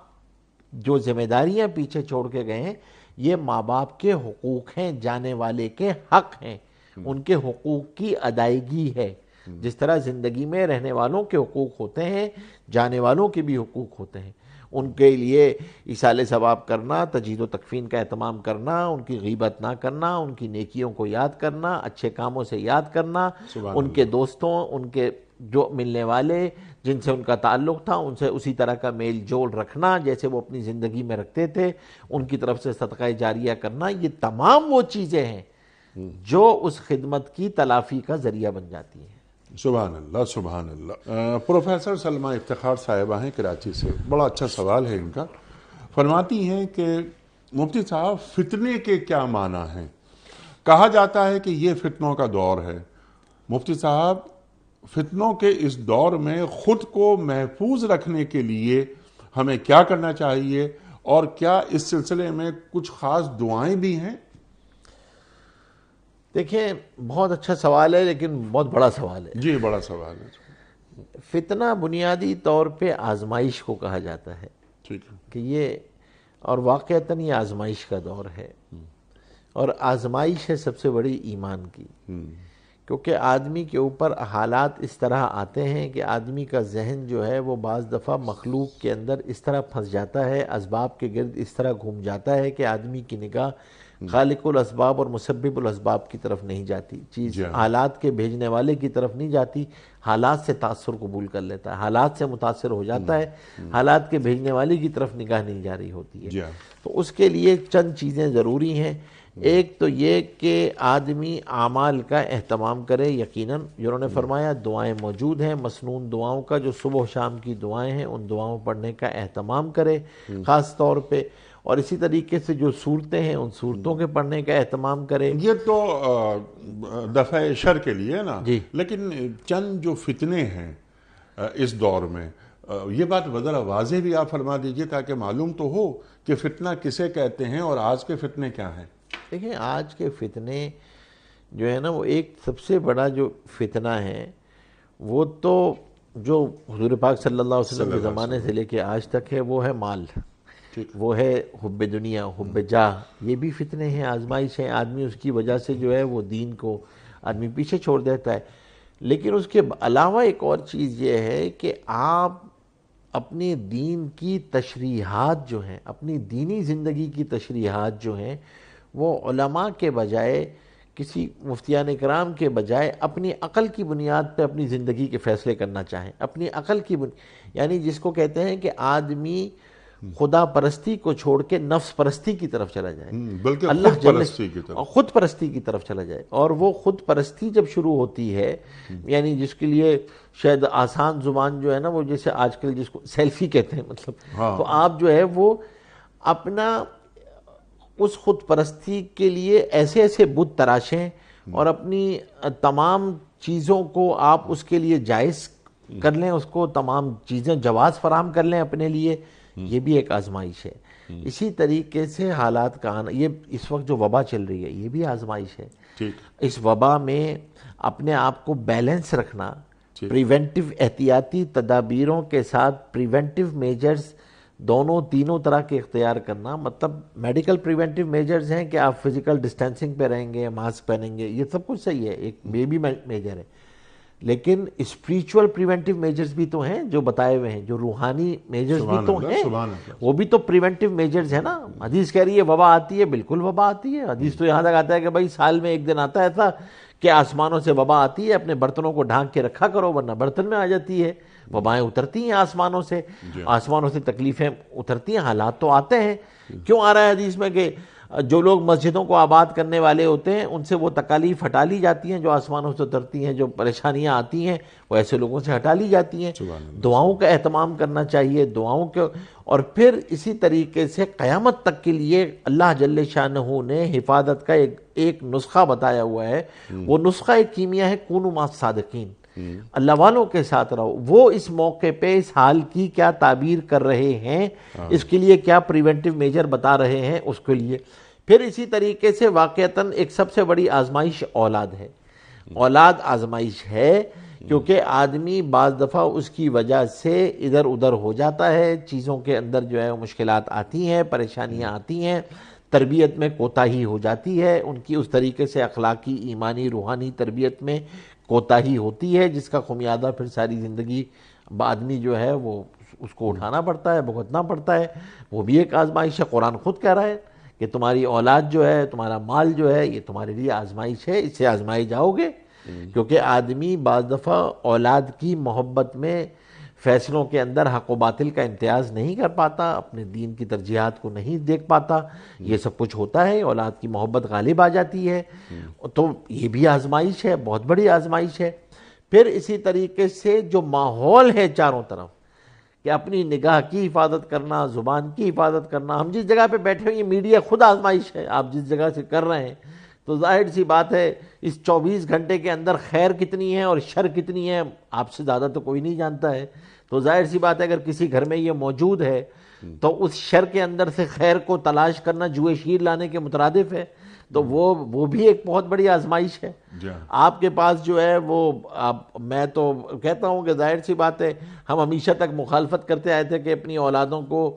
جو ذمہ داریاں پیچھے چھوڑ کے گئے ہیں, یہ ماں باپ کے حقوق ہیں, جانے والے کے حق ہیں, ان کے حقوق کی ادائیگی ہے. جس طرح زندگی میں رہنے والوں کے حقوق ہوتے ہیں, جانے والوں کے بھی حقوق ہوتے ہیں. ان کے لیے ایصال ثواب کرنا, تجہیز و تکفین کا اہتمام کرنا, ان کی غیبت نہ کرنا, ان کی نیکیوں کو یاد کرنا, اچھے کاموں سے یاد کرنا, ان کے دوستوں, ان کے جو ملنے والے جن سے ان کا تعلق تھا ان سے اسی طرح کا میل جول رکھنا جیسے وہ اپنی زندگی میں رکھتے تھے, ان کی طرف سے صدقہ جاریہ کرنا. یہ تمام وہ چیزیں ہیں جو اس خدمت کی تلافی کا ذریعہ بن جاتی ہیں.
سبحان اللہ, سبحان اللہ. پروفیسر سلمہ افتخار صاحبہ ہیں کراچی سے, بڑا اچھا سوال ہے ان کا. فرماتی ہیں کہ مفتی صاحب فتنے کے کیا معنی ہیں؟ کہا جاتا ہے کہ یہ فتنوں کا دور ہے. مفتی صاحب فتنوں کے اس دور میں خود کو محفوظ رکھنے کے لیے ہمیں کیا کرنا چاہیے, اور کیا اس سلسلے میں کچھ خاص دعائیں بھی ہیں؟
دیکھیں بہت اچھا سوال ہے لیکن بہت بڑا سوال ہے.
جی بڑا سوال ہے.
فتنہ بنیادی طور پہ آزمائش کو کہا جاتا ہے کہ یہ, اور واقعتاً یہ آزمائش کا دور ہے, اور آزمائش ہے سب سے بڑی ایمان کی, کیونکہ آدمی کے اوپر حالات اس طرح آتے ہیں کہ آدمی کا ذہن جو ہے وہ بعض دفعہ مخلوق کے اندر اس طرح پھنس جاتا ہے, اسباب کے گرد اس طرح گھوم جاتا ہے کہ آدمی کی نگاہ خالق الاسباب اور مسبب الاسباب کی طرف نہیں جاتی, چیز حالات کے بھیجنے والے کی طرف نہیں جاتی, حالات سے تاثر قبول کر لیتا ہے, حالات سے متاثر ہو جاتا ہے, حالات کے بھیجنے والے کی طرف نگاہ نہیں جاری ہوتی ہے. تو اس کے لیے چند چیزیں ضروری ہیں. ایک تو یہ کہ آدمی اعمال کا اہتمام کرے. یقیناً انہوں نے فرمایا دعائیں موجود ہیں, مسنون دعاؤں کا جو صبح و شام کی دعائیں ہیں ان دعاؤں پڑھنے کا اہتمام کرے خاص طور پہ, اور اسی طریقے سے جو صورتیں ہیں ان صورتوں کے پڑھنے کا اہتمام کرے.
یہ تو دفع شر کے لیے نا, لیکن چند جو فتنے ہیں اس دور میں, یہ بات ذرا واضح بھی آپ فرما دیجئے تاکہ معلوم تو ہو کہ فتنہ کسے کہتے ہیں اور آج کے فتنے کیا ہیں.
دیکھیں آج کے فتنے جو ہے نا, وہ ایک سب سے بڑا جو فتنہ ہے وہ تو جو حضور پاک صلی اللہ علیہ وسلم کے زمانے سے لے کے آج تک ہے, وہ ہے مال, وہ ہے حب دنیا, حب جاہ. یہ بھی فتنے ہیں, آزمائش ہیں. آدمی اس کی وجہ سے جو ہے وہ دین کو آدمی پیچھے چھوڑ دیتا ہے. لیکن اس کے علاوہ ایک اور چیز یہ ہے کہ آپ اپنے دین کی تشریحات جو ہیں, اپنی دینی زندگی کی تشریحات جو ہیں, وہ علماء کے بجائے کسی مفتیان کرام کے بجائے اپنی عقل کی بنیاد پہ اپنی زندگی کے فیصلے کرنا چاہیں، اپنی عقل کی یعنی جس کو کہتے ہیں کہ آدمی خدا پرستی کو چھوڑ کے نفس پرستی کی طرف چلا جائے،
بلکہ
اللہ
خود پرستی کی طرف،
خود پرستی کی طرف چلا جائے. اور وہ خود پرستی جب شروع ہوتی ہے، یعنی جس کے لیے شاید آسان زبان جو ہے نا، وہ جیسے آج کل جس کو سیلفی کہتے ہیں، مطلب تو آپ جو ہے وہ اپنا اس خود پرستی کے لیے ایسے ایسے بت تراشیں اور اپنی تمام چیزوں کو آپ اس کے لیے جائز کر لیں، اس کو تمام چیزیں جواز فراہم کر لیں اپنے لیے. یہ بھی ایک آزمائش ہے. اسی طریقے سے حالات کا آنا، یہ اس وقت جو وبا چل رہی ہے یہ بھی آزمائش ہے. اس وبا میں اپنے آپ کو بیلنس رکھنا، پریونٹیو احتیاطی تدابیروں کے ساتھ پریونٹیو میجرز دونوں تینوں طرح کے اختیار کرنا. مطلب میڈیکل پریونٹیو میجرز ہیں کہ آپ فزیکل ڈسٹینسنگ پہ رہیں گے، ماسک پہنیں گے، یہ سب کچھ صحیح ہے، ایک یہ بھی میجر ہے. لیکن اسپریچول پریونٹیو میجرز بھی تو ہیں جو بتائے ہوئے ہیں، جو روحانی میجرز بھی تو ہیں، وہ بھی تو پریونٹیو میجرز ہیں نا. حدیث کہہ رہی ہے وبا آتی ہے، بالکل وبا آتی ہے. حدیث تو یہاں تک آتا ہے کہ بھائی سال میں ایک دن آتا ہے ایسا کہ آسمانوں سے وبا آتی ہے، اپنے برتنوں کو ڈھانک کے رکھا کرو ورنہ برتن میں آ جاتی ہے. وبائیں اترتی ہیں آسمانوں سے، آسمانوں سے تکلیفیں اترتی ہیں، حالات تو آتے ہیں. کیوں آ رہا ہے حدیث میں کہ جو لوگ مسجدوں کو آباد کرنے والے ہوتے ہیں ان سے وہ تکالیف ہٹا لی جاتی ہیں جو آسمانوں سے اترتی ہیں، جو پریشانیاں آتی ہیں وہ ایسے لوگوں سے ہٹا لی جاتی ہیں. دعاؤں کا اہتمام کرنا چاہیے، دعاؤں کے. اور پھر اسی طریقے سے قیامت تک کے لیے اللہ جل شانہ نے حفاظت کا ایک نسخہ بتایا ہوا ہے. وہ نسخہ ایک کیمیا ہے، کونوا مع الصادقین، اللہ والوں کے ساتھ رہو. وہ اس موقع پہ اس حال کی کیا تعبیر کر رہے ہیں، اس کے لیے کیا پریونٹیو میجر بتا رہے ہیں اس کے لیے. پھر اسی طریقے سے واقعتاً ایک سب سے بڑی آزمائش اولاد ہے. اولاد آزمائش ہے کیونکہ آدمی بعض دفعہ اس کی وجہ سے ادھر ادھر ہو جاتا ہے، چیزوں کے اندر جو ہے مشکلات آتی ہیں، پریشانیاں آتی ہیں، تربیت میں کوتاہی ہو جاتی ہے، ان کی اس طریقے سے اخلاقی، ایمانی، روحانی تربیت میں کوتاہی ہوتی ہے جس کا خمیازہ پھر ساری زندگی آدمی جو ہے وہ اس کو اٹھانا پڑتا ہے، بھگتنا پڑتا ہے. وہ بھی ایک آزمائش ہے. قرآن خود کہہ رہا ہے کہ تمہاری اولاد جو ہے، تمہارا مال جو ہے، یہ تمہارے لیے آزمائش ہے، اس سے آزمائے جاؤ گے. کیونکہ آدمی بعض دفعہ اولاد کی محبت میں فیصلوں کے اندر حق و باطل کا امتیاز نہیں کر پاتا، اپنے دین کی ترجیحات کو نہیں دیکھ پاتا. یہ سب کچھ ہوتا ہے، اولاد کی محبت غالب آ جاتی ہے. تو یہ بھی آزمائش ہے، بہت بڑی آزمائش ہے. پھر اسی طریقے سے جو ماحول ہے چاروں طرف، کہ اپنی نگاہ کی حفاظت کرنا، زبان کی حفاظت کرنا. ہم جس جگہ پہ بیٹھے ہوئے، یہ میڈیا خود آزمائش ہے. آپ جس جگہ سے کر رہے ہیں تو ظاہر سی بات ہے اس 24 گھنٹے کے اندر خیر کتنی ہے اور شر کتنی ہے آپ سے زیادہ تو کوئی نہیں جانتا ہے. تو ظاہر سی بات ہے اگر کسی گھر میں یہ موجود ہے تو اس شر کے اندر سے خیر کو تلاش کرنا جوئے شیر لانے کے مترادف ہے. تو وہ بھی ایک بہت بڑی آزمائش ہے. آپ کے پاس جو ہے وہ میں تو کہتا ہوں کہ ظاہر سی بات ہے ہم ہمیشہ تک مخالفت کرتے آئے تھے کہ اپنی اولادوں کو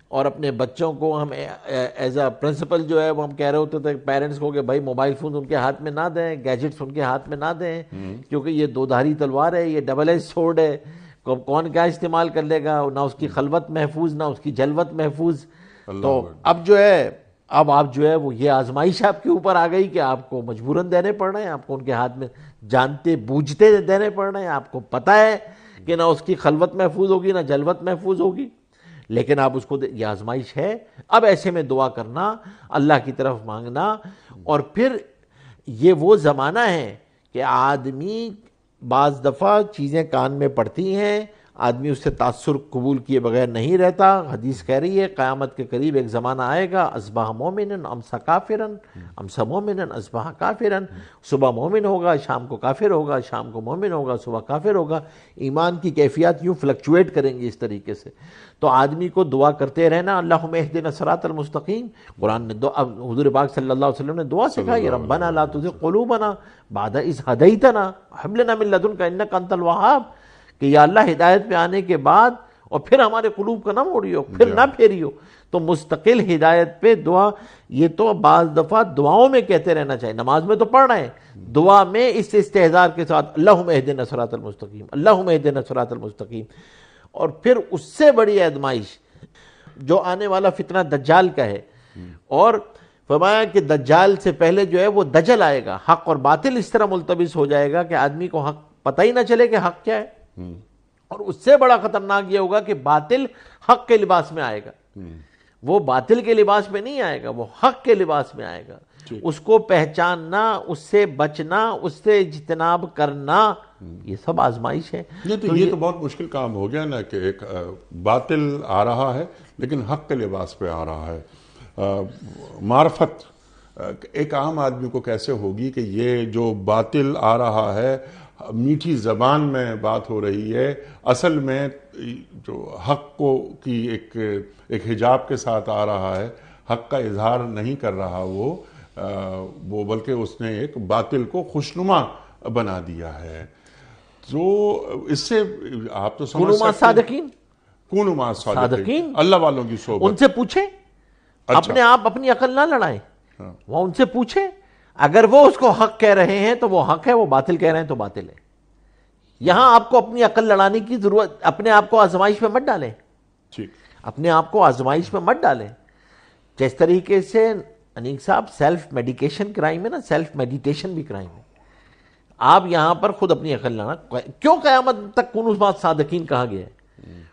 اور اپنے بچوں کو ہم ایز اے پرنسپل جو ہے وہ ہم کہہ رہے ہوتے تھے پیرنٹس کو کہ بھائی موبائل فون ان کے ہاتھ میں نہ دیں، گیجٹس ان کے ہاتھ میں نہ دیں، کیونکہ یہ دو دھاری تلوار ہے، یہ ڈبل ایج سورڈ ہے. کون کیا استعمال کر لے گا، نہ اس کی خلوت محفوظ نہ اس کی جلوت محفوظ. تو اب جو ہے اب آپ جو ہے وہ یہ آزمائش آپ کے اوپر آ گئی کہ آپ کو مجبوراً دینے پڑ رہے ہیں، آپ کو ان کے ہاتھ میں جانتے بوجھتے دینے پڑ رہے ہیں. آپ کو پتہ ہے کہ نہ اس کی خلوت محفوظ ہوگی نہ جلوت محفوظ ہوگی، لیکن آپ اس کو یہ آزمائش ہے. اب ایسے میں دعا کرنا، اللہ کی طرف مانگنا. اور پھر یہ وہ زمانہ ہے کہ آدمی بعض دفعہ چیزیں کان میں پڑتی ہیں، آدمی اس سے تاثر قبول کیے بغیر نہیں رہتا. حدیث کہہ رہی ہے قیامت کے قریب ایک زمانہ آئے گا، اصبح مومنا امسا کافرا، امسا مومنا اصبح کافرا. صبح مومن ہوگا، شام کو کافر ہوگا، شام کو مومن ہوگا، صبح کافر ہوگا. ایمان کی کیفیات یوں فلکچویٹ کریں گی اس طریقے سے. تو آدمی کو دعا کرتے رہنا، اللہم اہدنا الصراط المستقیم. قرآن نے حضور پاک صلی اللہ علیہ وسلم نے دعا سکھائی، ربنا لا تزغ قلوبنا بعد اذ ہدیتنا وہب لنا من لدنک انک انت الوہاب. کہ یا اللہ ہدایت پہ آنے کے بعد اور پھر ہمارے قلوب کا نہ موڑیو، پھر نہ پھیریو. تو مستقل ہدایت پہ دعا، یہ تو بعض دفعہ دعاؤں میں کہتے رہنا چاہیے. نماز میں تو پڑھ رہے ہیں، دعا میں اس استحضار کے ساتھ اللہم اہدنا الصراط المستقیم، اللہم اہدنا الصراط المستقیم. اور پھر اس سے بڑی آزمائش جو آنے والا فتنہ دجال کا ہے، اور فرمایا کہ دجال سے پہلے جو ہے وہ دجل آئے گا، حق اور باطل اس طرح ملتبس ہو جائے گا کہ آدمی کو حق پتہ ہی نہ چلے کہ حق کیا ہے، اور اس سے بڑا خطرناک یہ ہوگا کہ باطل حق کے لباس میں آئے گا، وہ باطل کے لباس میں نہیں آئے گا، وہ حق کے لباس میں آئے گا، اس کو پہچاننا، اس سے بچنا، اس سے اجتناب کرنا، یہ سب آزمائش ہے۔
یہ تو بہت مشکل کام ہو گیا نا کہ ایک باطل آ رہا ہے لیکن حق کے لباس پہ آ رہا ہے۔ معرفت ایک عام آدمی کو کیسے ہوگی کہ یہ جو باطل آ رہا ہے، میٹھی زبان میں بات ہو رہی ہے، اصل میں جو حق کو کی ایک حجاب کے ساتھ آ رہا ہے، حق کا اظہار نہیں کر رہا وہ بلکہ اس نے ایک باطل کو خوشنما بنا دیا ہے۔ تو اس سے آپ تو سمجھ سکتے ہیں،
صادقین،
کونوا مع صادقین، اللہ والوں کی صحبت۔
ان سے پوچھیں، اپنے آپ اپنی عقل نہ لڑائیں، وہ ان سے پوچھیں، اگر وہ اس کو حق کہہ رہے ہیں تو وہ حق ہے، وہ باطل کہہ رہے ہیں تو باطل ہے۔ یہاں آپ کو اپنی عقل لڑانے کی ضرورت، اپنے آپ کو آزمائش میں مت ڈالیں، اپنے آپ کو آزمائش میں مت ڈالیں۔ جس طریقے سے انیق صاحب سیلف میڈیکیشن کرائم ہے نا، سیلف میڈیٹیشن بھی کرائم ہے۔ آپ یہاں پر خود اپنی عقل لڑانا، کیوں قیامت تک کونوا مع صادقین کہا گیا ہے؟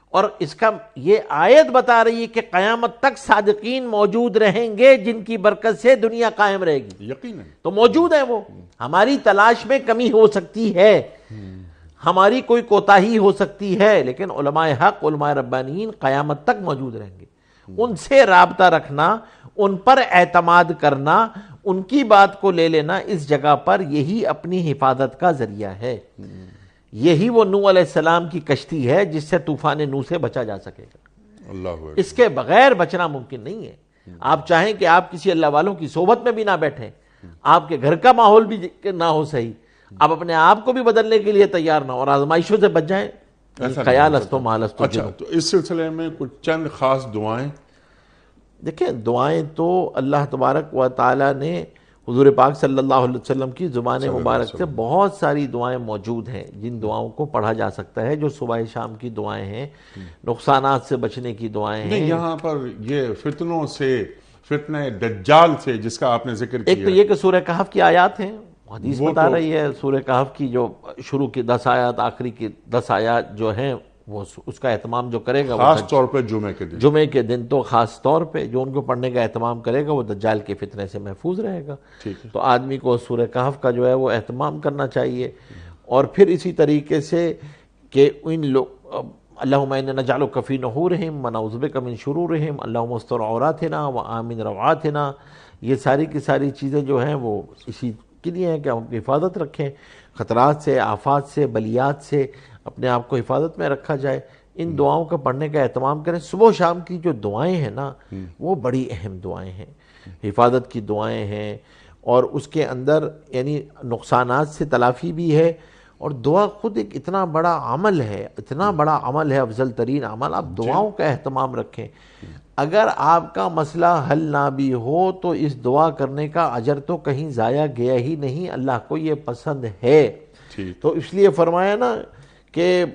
اور اس کا یہ آیت بتا رہی ہے کہ قیامت تک صادقین موجود رہیں گے، جن کی برکت سے دنیا قائم رہے گی،
یقیناً
تو موجود ہیں وہ۔ ہماری تلاش میں کمی ہو سکتی ہے، ہماری کوئی کوتاہی ہو سکتی ہے، لیکن علماء حق، علماء ربانیین قیامت تک موجود رہیں گے۔ ان سے رابطہ رکھنا، ان پر اعتماد کرنا، ان کی بات کو لے لینا، اس جگہ پر یہی اپنی حفاظت کا ذریعہ ہے۔ یہی وہ نوح علیہ السلام کی کشتی ہے جس سے طوفان نوح سے بچا جا سکے گا،
اللہ
اس کے بغیر بچنا ممکن نہیں ہے۔ آپ چاہیں کہ آپ کسی اللہ والوں کی صحبت میں بھی نہ بیٹھیں، آپ کے گھر کا ماحول بھی نہ ہو صحیح، آپ اپنے آپ کو بھی بدلنے کے لیے تیار نہ ہو اور آزمائشوں سے بچ جائیں، خیال استو مال استو۔
اچھا، تو اس سلسلے میں کچھ چند خاص دعائیں؟
دیکھیں، دعائیں تو اللہ تبارک و تعالیٰ نے حضور پاک صلی اللہ علیہ وسلم کی زبان مبارک سے بہت ساری دعائیں موجود ہیں جن دعاؤں کو پڑھا جا سکتا ہے، جو صبح شام کی دعائیں ہیں، نقصانات سے بچنے کی دعائیں ہیں۔
یہاں پر یہ فتنوں سے، فتنہ دجال سے جس کا آپ نے ذکر کیا،
ایک تو یہ کہ سورہ کہف کی آیات ہیں، حدیث بتا رہی ہے سورہ کہف کی جو شروع کی 10 آیات، آخری کی 10 آیات جو ہیں، وہ اس کا اہتمام جو کرے گا،
خاص طور پہ جمعے کے دن
تو خاص طور پہ جو ان کو پڑھنے کا اہتمام کرے گا وہ دجال کے فتنے سے محفوظ رہے گا۔ تو آدمی کو سورہ کہف کا جو ہے وہ اہتمام کرنا چاہیے، اور پھر اسی طریقے سے کہ ان لوگ اللہم انا نجعلک فی نحورہم ونعوذ بک من شرورہم اللہم استر عوراتنا وآمن روعاتنا، یہ ساری کی ساری چیزیں جو ہیں وہ اسی کے لیے ہیں کہ ہم اپنی حفاظت رکھیں، خطرات سے، آفات سے، بلیات سے اپنے آپ کو حفاظت میں رکھا جائے۔ ان دعاؤں کا پڑھنے کا اہتمام کریں۔ صبح و شام کی جو دعائیں ہیں نا، وہ بڑی اہم دعائیں ہیں، حفاظت کی دعائیں ہیں، اور اس کے اندر یعنی نقصانات سے تلافی بھی ہے، اور دعا خود ایک اتنا بڑا عمل ہے، اتنا بڑا عمل ہے، افضل ترین عمل۔ آپ دعاؤں کا اہتمام رکھیں۔ اگر آپ کا مسئلہ حل نہ بھی ہو تو اس دعا کرنے کا اجر تو کہیں ضائع گیا ہی نہیں، اللہ کو یہ پسند ہے۔ تو اس لیے فرمایا نا کہ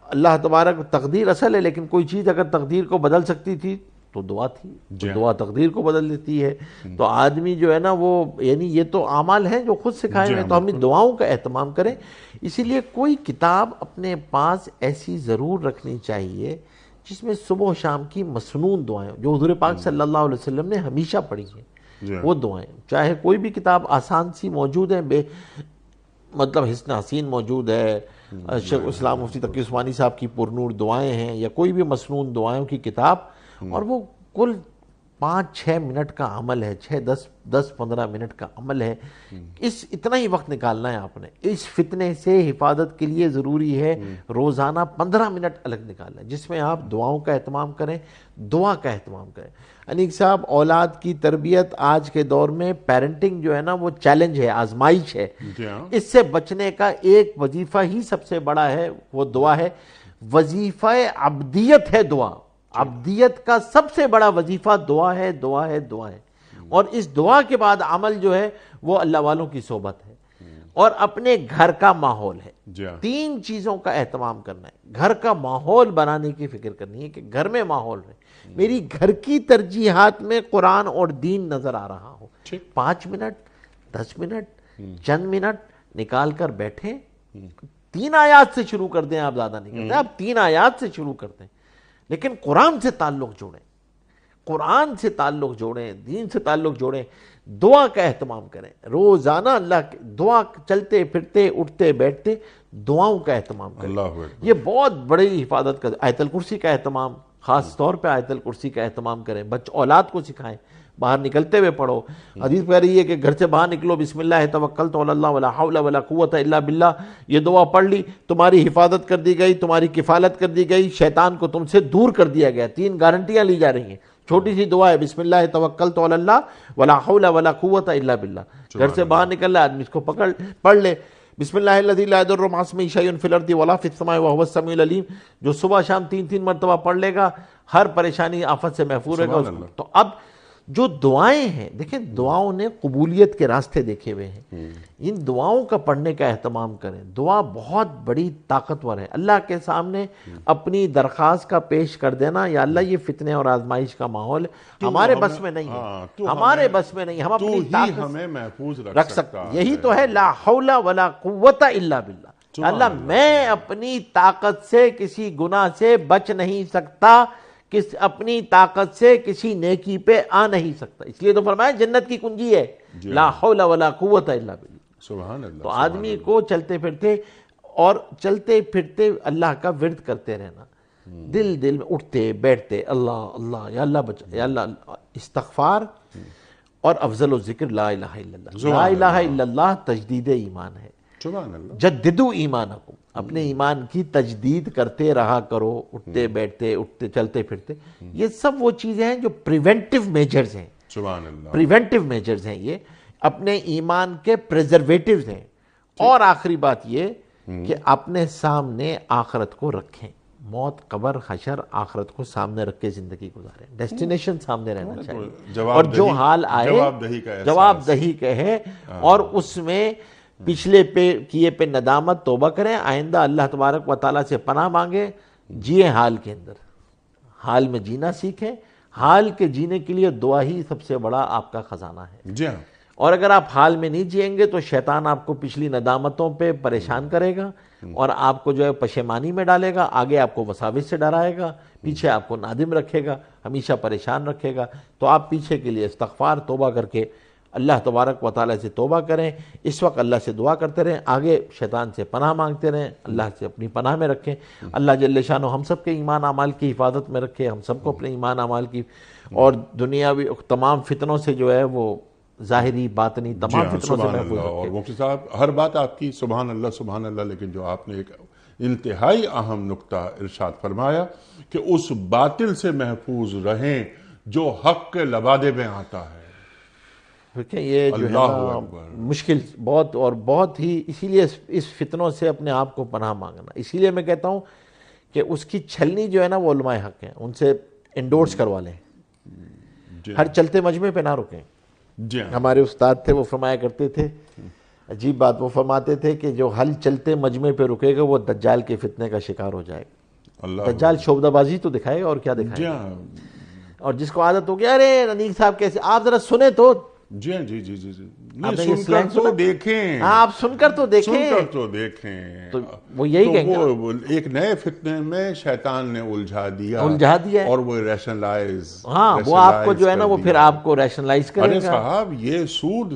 اللہ تبارک تقدیر اصل ہے، لیکن کوئی چیز اگر تقدیر کو بدل سکتی تھی تو دعا تھی، تو دعا تقدیر کو بدل دیتی ہے۔ تو آدمی جو ہے نا وہ یعنی یہ تو اعمال ہیں جو خود سکھائے ہوئے، تو ہم دعاؤں کا اہتمام کریں۔ اسی لیے کوئی کتاب اپنے پاس ایسی ضرور رکھنی چاہیے جس میں صبح و شام کی مسنون دعائیں جو حضور پاک صلی اللہ علیہ وسلم نے ہمیشہ پڑھی ہیں، وہ دعائیں، چاہے کوئی بھی کتاب آسان سی موجود ہے، مطلب حسن حسین موجود ہے، شیخ اسلام مفتی تقی عثمانی صاحب کی پرنور دعائیں ہیں، یا کوئی بھی مسنون دعائوں کی کتاب، اور وہ کل 5-6 منٹ کا عمل ہے، 10-15 منٹ کا عمل ہے۔ اتنا ہی وقت نکالنا ہے آپ نے۔ اس فتنے سے حفاظت کے لیے ضروری ہے روزانہ 15 منٹ الگ نکالنا ہے، جس میں آپ دعاؤں کا اہتمام کریں، دعا کا اہتمام کریں۔ انیق صاحب، اولاد کی تربیت آج کے دور میں پیرنٹنگ جو ہے نا وہ چیلنج ہے، آزمائش ہے۔ اس سے بچنے کا ایک وظیفہ ہی سب سے بڑا ہے، وہ دعا ہے۔ وظیفہ عبدیت ہے دعا، عبدیت کا سب سے بڑا وظیفہ دعا ہے، دعا ہے، دعا ہے۔ اور اس دعا کے بعد عمل جو ہے وہ اللہ والوں کی صحبت ہے، اور اپنے گھر کا ماحول ہے۔ 3 چیزوں کا اہتمام کرنا ہے۔ گھر کا ماحول بنانے کی فکر کرنی ہے کہ گھر میں ماحول ہے، میری گھر کی ترجیحات میں قرآن اور دین نظر آ رہا ہو، 5 منٹ 10 منٹ چند منٹ نکال کر بیٹھیں، 3 آیات سے شروع کر دیں، آپ زیادہ نہیں کرتے، آپ 3 آیات سے شروع کر دیں، لیکن قرآن سے تعلق جوڑیں، قرآن سے تعلق جوڑیں، دین سے تعلق جوڑیں، دعا کا اہتمام کریں، روزانہ اللہ کی دعا، چلتے پھرتے اٹھتے بیٹھتے دعاؤں کا اہتمام کریں۔
اللہ اکبر۔
یہ بہت بڑی حفاظت کا، آیت الکرسی کا اہتمام، خاص طور پہ آیت الکرسی کا اہتمام کریں، اولاد کو سکھائیں، باہر نکلتے ہوئے پڑھو۔ حدیث کہہ رہی ہے کہ گھر سے باہر نکلو، بسم اللہ توکلت علی اللہ ولا حول ولا قوت الا باللہ، یہ دعا پڑھ لی، تمہاری حفاظت کر دی گئی، تمہاری کفالت کر دی گئی، شیطان کو تم سے دور کر دیا گیا۔ 3 گارنٹیاں لی جا رہی ہیں، چھوٹی سی دعا ہے، بسم اللہ توکلت علی اللہ ولا حول ولا قوت الا باللہ۔ گھر سے باہر نکل رہا آدمی اس کو پڑھ لے، بسم اللہ الذی لا یضر مع اسمہ شیء فی الارض ولا فی السماء وهو السمیع العلیم، جو صبح شام 3 مرتبہ پڑھ لے گا ہر پریشانی آفت سے محفوظ رہے گا۔ تو اب جو دعائیں ہیں، دیکھیں دعاؤں نے قبولیت کے راستے دیکھے ہوئے ہیں، ان دعاؤں کا پڑھنے کا اہتمام کریں۔ دعا بہت بڑی طاقتور ہے، اللہ کے سامنے اپنی درخواست کا پیش کر دینا، یا اللہ یہ فتنے اور آزمائش کا ماحول ہمارے بس میں نہیں ہے، ہمارے بس میں نہیں، ہم اپنی طاقت
ہمیں محفوظ
رکھ سکتے ہیں۔ یہی تو ہے لا حول ولا قوت الا باللہ، اللہ میں اپنی طاقت سے کسی گناہ سے بچ نہیں سکتا، اپنی طاقت سے کسی نیکی پہ آ نہیں سکتا، اس لیے تو فرمایا جنت کی کنجی ہے لا حول ولا قوت الا باللہ۔
سبحان اللہ۔
تو آدمی کو چلتے پھرتے اللہ کا ورد کرتے رہنا، دل میں اٹھتے بیٹھتے اللہ اللہ، یا اللہ بچا، یا اللہ، استغفار، اور افضل الذکر لا الہ الا اللہ۔ لا الہ الا اللہ تجدید ایمان ہے،
سبحان اللہ۔
جددو ایمانکم، اپنے ایمان کی تجدید کرتے رہا کرو، اٹھتے بیٹھتے چلتے پھرتے۔ یہ سب وہ چیزیں ہیں جو پریونٹیو میجرز ہیں،
سبحان اللہ۔
پریونٹیو میجرز ہیں، یہ اپنے ایمان کے پریزرویٹیوز ہیں۔ اور آخری بات یہ کہ اپنے سامنے آخرت کو رکھیں، موت، قبر، حشر، آخرت کو سامنے رکھ کے زندگی گزاریں، ڈیسٹینیشن سامنے رہنا چاہیے، اور جو حال آئے جواب دہی کہے، اور اس میں پچھلے کیے پہ ندامت، توبہ کریں، آئندہ اللہ تبارک و تعالیٰ سے پناہ مانگیں، جیے حال کے اندر، حال میں جینا سیکھیں۔ حال کے جینے کے لیے دعا ہی سب سے بڑا آپ کا خزانہ ہے۔
جی ہاں۔
اور اگر آپ حال میں نہیں جئیں گے تو شیطان آپ کو پچھلی ندامتوں پہ پریشان کرے گا، اور آپ کو جو ہے پشیمانی میں ڈالے گا، آگے آپ کو وساوس سے ڈرائے گا، پیچھے آپ کو نادم رکھے گا، ہمیشہ پریشان رکھے گا۔ تو آپ پیچھے کے لیے استغفار، توبہ کر کے اللہ تبارک و تعالیٰ سے توبہ کریں، اس وقت اللہ سے دعا کرتے رہیں، آگے شیطان سے پناہ مانگتے رہیں، اللہ سے اپنی پناہ میں رکھیں۔ اللہ جل شانہ ہم سب کے ایمان اعمال کی حفاظت میں رکھے، ہم سب کو اپنے ایمان اعمال کی اور دنیاوی تمام فتنوں سے جو ہے وہ ظاہری باطنی تمام فتنوں سے محفوظ رکھے۔
اور مفتی صاحب ہر بات آپ کی سبحان اللہ، لیکن جو آپ نے ایک انتہائی اہم نقطہ ارشاد فرمایا کہ اس باطل سے محفوظ رہیں جو حق کے لبادے میں آتا ہے۔
دیکھیں یہ جو ہے نا مشکل بہت، اور بہت ہی، اسی لیے اس فتنوں سے اپنے آپ کو پناہ مانگنا۔ اسی لیے میں کہتا ہوں کہ اس کی چھلنی جو ہے نا وہ علماء حق ہیں، ان سے انڈورس کروا لیں، ہر چلتے مجمع پہ نہ رکیں۔ ہمارے استاد تھے، وہ فرمایا کرتے تھے، عجیب بات، وہ فرماتے تھے کہ جو ہل چلتے مجمع پہ رکے گا وہ دجال کے فتنے کا شکار ہو جائے گا۔ دجال شعبدہ بازی تو دکھائے گا، اور کیا دکھائے گا، اور جس کو عادت ہو گیا ارے ننیک صاحب کیسے، آپ ذرا سنیں تو،
جی جی جی جی جی، سن کر تو دیکھیں،
آپ سن کر تو دیکھیں،
سن کر تو دیکھیں،
تو وہ یہی کہیں گے،
وہ ایک نئے فتنے میں شیطان نے الجھا دیا، اور وہ ریشنلائز،
ہاں وہ آپ کو جو ہے نا وہ پھر آپ کو ریشنلائز کرے گا۔
ارے صاحب یہ سود،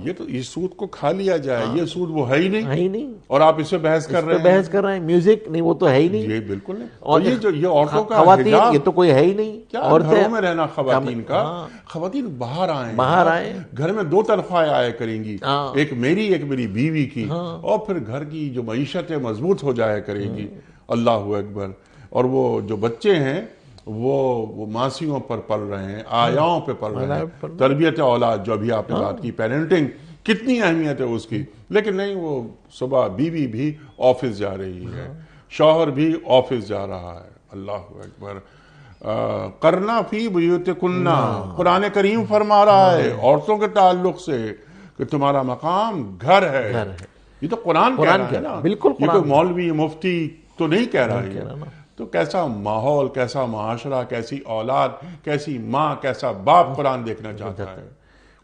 یہ تو اس سود کو کھا لیا جائے، یہ سود وہ ہے ہی نہیں، اور آپ اس سے بحث کر رہے ہیں،
میوزک نہیں، وہ تو ہے ہی نہیں،
یہ بالکل نہیں۔ اور یہ عورتوں کا
خواتین، یہ تو کوئی ہے ہی نہیں،
کیا گھروں میں رہنا خواتین کا، خواتین باہر آئیں، گھر میں 2 تنخواہیں آیا کریں گی، ایک میری بیوی کی، اور پھر گھر کی جو معیشت مضبوط ہو جایا کرے گی۔ اللہ اکبر۔ اور وہ جو بچے ہیں وہ ماسیوں پر پل رہے ہیں، آیاؤں پہ پل رہے ہیں، تربیت اولاد جو ابھی آپ نے بات کی، پیرنٹنگ کتنی اہمیت ہے اس کی، لیکن نہیں، وہ صبح بیوی بھی آفس جا رہی ہے، شوہر بھی آفس جا رہا ہے۔ اللہ اکبر۔ کرنا فی بیوتکن، قرآن کریم فرما رہا ہے عورتوں کے تعلق سے کہ تمہارا مقام گھر ہے۔ یہ تو قرآن کہہ رہا ہے نا،
بالکل،
یہ کوئی مولوی مفتی تو نہیں کہہ رہا ہے۔ تو کیسا ماحول، کیسا معاشرہ، کیسی اولاد، کیسی ماں، کیسا باپ قرآن دیکھنا چاہتا ہے۔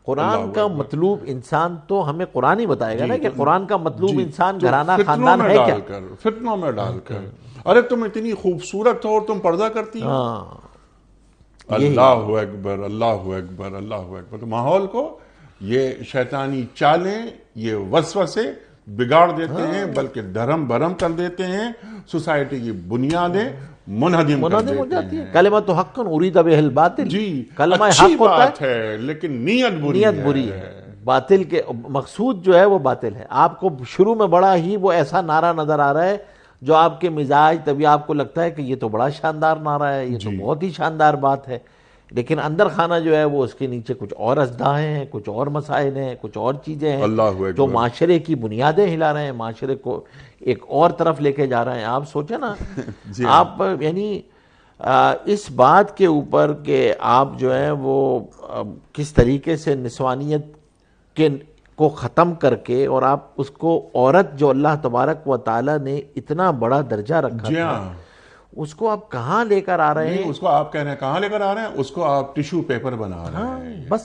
قرآن کا مطلوب انسان تو ہمیں قرآن ہی بتائے گا نا کہ قرآن کا مطلوب انسان گھرانہ خاندان ہے کیا؟
فتنوں میں ڈال کر، ارے تم اتنی خوبصورت ہو اور تم پردہ کرتی ہو، اللہ اکبر اللہ اکبر اللہ اکبر. تو ماحول کو یہ شیطانی چالیں، یہ وسوسے بگاڑ دیتے ہیں، بلکہ دھرم برہم کر دیتے ہیں، سوسائٹی کی بنیادیں منہدم کر دیتے ہیں.
کلمۃ حق ارید بہ الباطل،
جی
کلمہ
اچھی
حق ہوتا
بات ہے لیکن نیت بری
ہے. باطل کے مقصود جو ہے وہ باطل ہے. آپ کو شروع میں بڑا ہی وہ ایسا نعرہ نظر آ رہا ہے جو آپ کے مزاج طبیعت آپ کو لگتا ہے کہ یہ تو بڑا شاندار نعرہ ہے، یہ تو بہت ہی شاندار بات ہے، لیکن اندر خانہ جو ہے وہ اس کے نیچے کچھ اور اژدھائیں ہیں، کچھ اور مسائل ہیں، کچھ اور چیزیں ہیں جو معاشرے کی بنیادیں ہلا رہے ہیں، معاشرے کو ایک اور طرف لے کے جا رہے ہیں. آپ سوچیں نا، آپ یعنی اس بات کے اوپر کہ آپ جو ہیں وہ کس طریقے سے نسوانیت کو ختم کر کے، اور آپ اس کو عورت جو اللہ تبارک و تعالیٰ نے اتنا بڑا درجہ رکھا تھا اس کو آپ کہاں لے کر آ رہے ہیں؟
اس کو آپ کہہ رہے ہیں کہاں لے کر آ رہے ہیں، اس کو آپ ٹیشو پیپر بنا رہے ہیں
بس.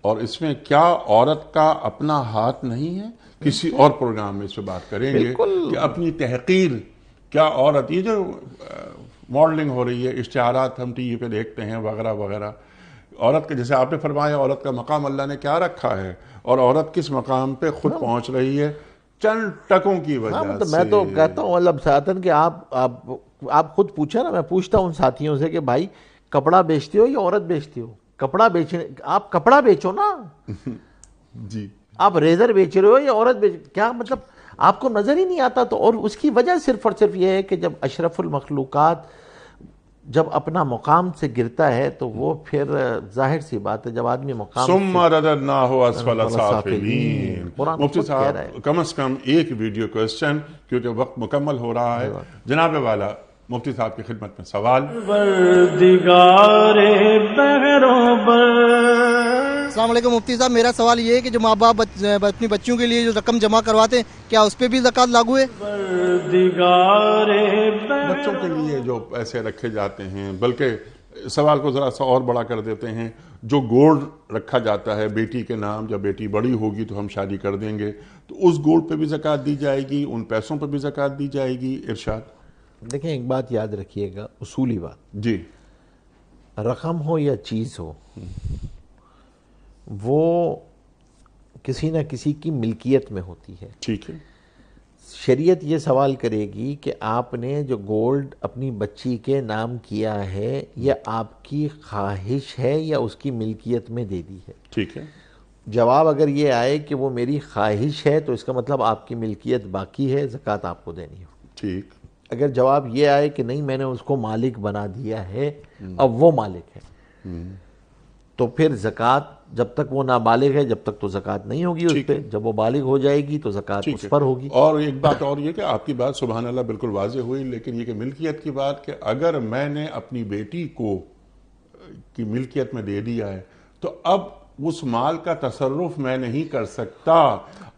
اور اس میں کیا عورت کا اپنا ہاتھ نہیں ہے؟ کسی اور پروگرام میں اس پہ بات کریں گے کہ اپنی تحقیر کیا عورت، یہ جو ماڈلنگ ہو رہی ہے، اشتہارات ہم ٹی وی پہ دیکھتے ہیں وغیرہ وغیرہ، عورت کے جیسے آپ نے فرمایا عورت کا مقام اللہ نے کیا رکھا ہے، اور عورت کس مقام پہ خود پہنچ رہی ہے چند ٹکوں کی وجہ سے.
میں تو کہتا ہوں مطلب ساتن کہ آپ خود پوچھا نا، میں پوچھتا ہوں ان ساتھیوں سے کہ بھائی کپڑا بیچتے ہو یا عورت بیچتے ہو؟ کپڑا بیچنے، آپ کپڑا بیچو نا.
جی
آپ ریزر بیچ رہے ہو یا عورت بیچ، کیا مطلب آپ کو نظر ہی نہیں آتا. تو اور اس کی وجہ صرف اور صرف یہ ہے کہ جب اشرف المخلوقات جب اپنا مقام سے گرتا ہے تو وہ پھر ظاہر سی بات ہے، جب آدمی مقام
ثم رددناہ اسفل سافلین. مفتی صاحب کم از کم ایک ویڈیو کوسچن، کیونکہ وقت مکمل ہو رہا ہے. جناب والا مفتی صاحب کی خدمت میں سوال.
السلام علیکم مفتی صاحب، میرا سوال یہ ہے کہ جو ماں باپ اپنی بچیوں کے لیے جو رقم جمع کرواتے ہیں کیا اس پہ بھی زکوٰۃ لاگو ہے؟
بچوں کے لیے جو پیسے رکھے جاتے ہیں، بلکہ سوال کو ذرا سا اور بڑا کر دیتے ہیں، جو گولڈ رکھا جاتا ہے بیٹی کے نام، جب بیٹی بڑی ہوگی تو ہم شادی کر دیں گے، تو اس گولڈ پہ بھی زکوٰۃ دی جائے گی، ان پیسوں پہ بھی زکوٰۃ دی جائے گی؟ ارشاد.
دیکھیں ایک بات یاد رکھیے گا، اصولی بات،
جی
رقم ہو یا چیز ہو، وہ کسی نہ کسی کی ملکیت میں ہوتی ہے.
ٹھیک ہے.
شریعت یہ سوال کرے گی کہ آپ نے جو گولڈ اپنی بچی کے نام کیا ہے یہ آپ کی خواہش ہے یا اس کی ملکیت میں دے دی ہے؟
ٹھیک ہے.
جواب اگر یہ آئے کہ وہ میری خواہش ہے تو اس کا مطلب آپ کی ملکیت باقی ہے، زکوٰۃ آپ کو دینی ہو.
ٹھیک.
اگر جواب یہ آئے کہ نہیں میں نے اس کو مالک بنا دیا ہے، اب وہ مالک ہے، تو پھر زکوٰۃ جب تک وہ نابالغ ہے جب تک تو زکوٰۃ نہیں ہوگی اس پہ. جب وہ بالغ ہو جائے گی تو زکوٰۃ اس پر ہوگی.
اور ایک بات اور یہ کہ آپ کی بات سبحان اللہ بالکل واضح ہوئی، لیکن یہ کہ ملکیت کی بات کہ اگر میں نے اپنی بیٹی کو کی ملکیت میں دے دیا ہے تو اب اس مال کا تصرف میں نہیں کر سکتا.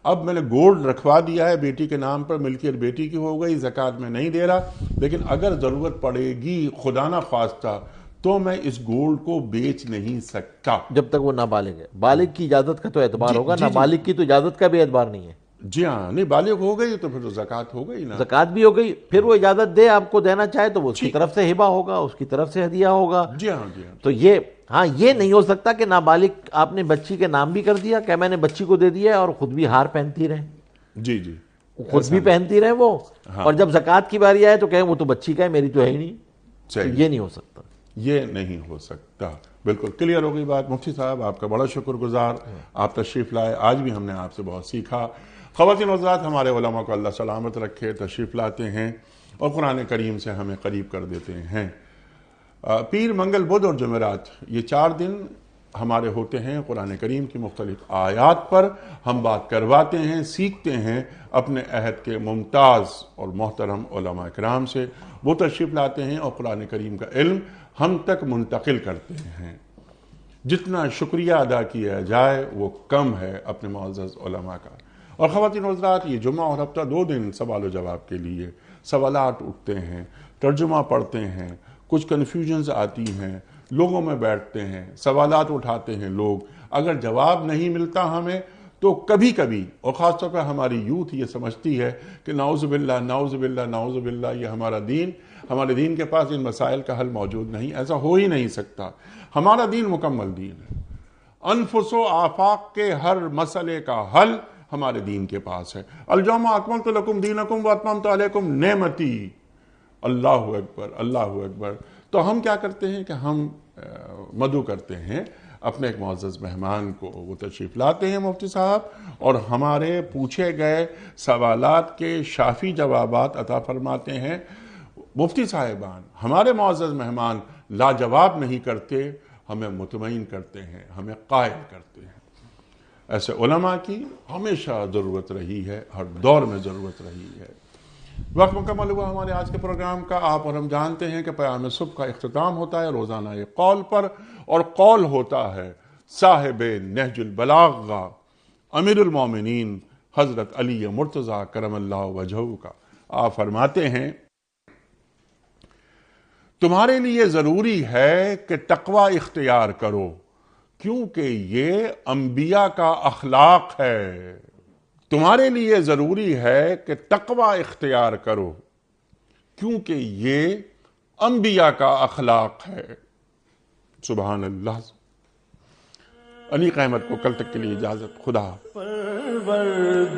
اب میں نے گولڈ رکھوا دیا ہے بیٹی کے نام پر، ملکیت بیٹی کی ہو گئی، زکوٰۃ میں نہیں دے رہا، لیکن اگر ضرورت پڑے گی خدا نہ خواستہ تو میں اس گولڈ کو بیچ نہیں سکتا
جب تک وہ نابالغ ہے. بالغ کی اجازت کا تو اعتبار ہوگا، نابالغ کی تو اجازت کا بھی اعتبار نہیں ہے.
جی ہاں، نہیں بالغ ہو گئی تو پھر تو زکوٰۃ ہو گئی نا.
زکوٰۃ بھی ہو گئی، پھر وہ اجازت دے آپ کو دینا چاہے تو وہ اس کی طرف سے ہبہ ہوگا، اس کی طرف سے ہدیہ ہوگا.
جی ہاں جی ہاں.
تو یہ نہیں ہو سکتا کہ نابالغ آپ نے بچی کے نام بھی کر دیا کہ میں نے بچی کو دے دیا اور خود بھی ہار پہنتی رہے.
جی جی
خود بھی پہنتی رہے وہ، اور جب زکوٰۃ کی باری آئے تو کہیں وہ تو بچی کا ہے، میری تو ہے ہی نہیں. یہ نہیں ہو سکتا.
یہ نہیں ہو سکتا. بالکل کلیئر ہو گئی بات. مفتی صاحب آپ کا بڑا شکر گزار، آپ تشریف لائے، آج بھی ہم نے آپ سے بہت سیکھا. خواتین و حضرات، ہمارے علماء کو اللہ سلامت رکھے، تشریف لاتے ہیں اور قرآن کریم سے ہمیں قریب کر دیتے ہیں. پیر، منگل، بدھ اور جمعرات یہ 4 دن ہمارے ہوتے ہیں قرآن کریم کی مختلف آیات پر ہم بات کرواتے ہیں، سیکھتے ہیں اپنے عہد کے ممتاز اور محترم علماء کرام سے. وہ تشریف لاتے ہیں اور قرآن کریم کا علم ہم تک منتقل کرتے ہیں. جتنا شکریہ ادا کیا جائے وہ کم ہے اپنے معزز علماء کا. اور خواتین و حضرات، یہ جمعہ اور ہفتہ 2 دن سوال و جواب کے لیے سوالات اٹھتے ہیں، ترجمہ پڑھتے ہیں، کچھ کنفیوژنز آتی ہیں، لوگوں میں بیٹھتے ہیں، سوالات اٹھاتے ہیں لوگ. اگر جواب نہیں ملتا ہمیں تو کبھی کبھی، اور خاص طور پر ہماری یوتھ یہ سمجھتی ہے کہ نعوذ باللہ نعوذ باللہ نعوذ باللہ یہ ہمارے دین کے پاس ان مسائل کا حل موجود نہیں. ایسا ہو ہی نہیں سکتا. ہمارا دین مکمل دین ہے. انفس و آفاق کے ہر مسئلے کا حل ہمارے دین کے پاس ہے. الیوم اکملت لکم دینکم واتممت علیکم نعمتی. اللہ اکبر اللہ اکبر. تو ہم کیا کرتے ہیں کہ ہم مدعو کرتے ہیں اپنے ایک معزز مہمان کو، وہ تشریف لاتے ہیں مفتی صاحب، اور ہمارے پوچھے گئے سوالات کے شافی جوابات عطا فرماتے ہیں. مفتی صاحبان، ہمارے معزز مہمان لاجواب نہیں کرتے، ہمیں مطمئن کرتے ہیں، ہمیں قائل کرتے ہیں. ایسے علماء کی ہمیشہ ضرورت رہی ہے، ہر دور میں ضرورت رہی ہے. وقت مکمل ہوا ہمارے آج کے پروگرام کا. آپ اور ہم جانتے ہیں کہ پیام صبح کا اختتام ہوتا ہے روزانہ ایک قول پر، اور قول ہوتا ہے صاحب نہج البلاغہ امیر المومنین حضرت علی مرتضیٰ کرم اللہ وجہہ کا. آپ فرماتے ہیں تمہارے لیے ضروری ہے کہ تقوی اختیار کرو کیونکہ یہ انبیاء کا اخلاق ہے. تمہارے لیے ضروری ہے کہ تقوی اختیار کرو کیونکہ یہ انبیاء کا اخلاق ہے. سبحان اللہ. انیق احمد کو کل تک کے لیے اجازت. خدا.
پروردگار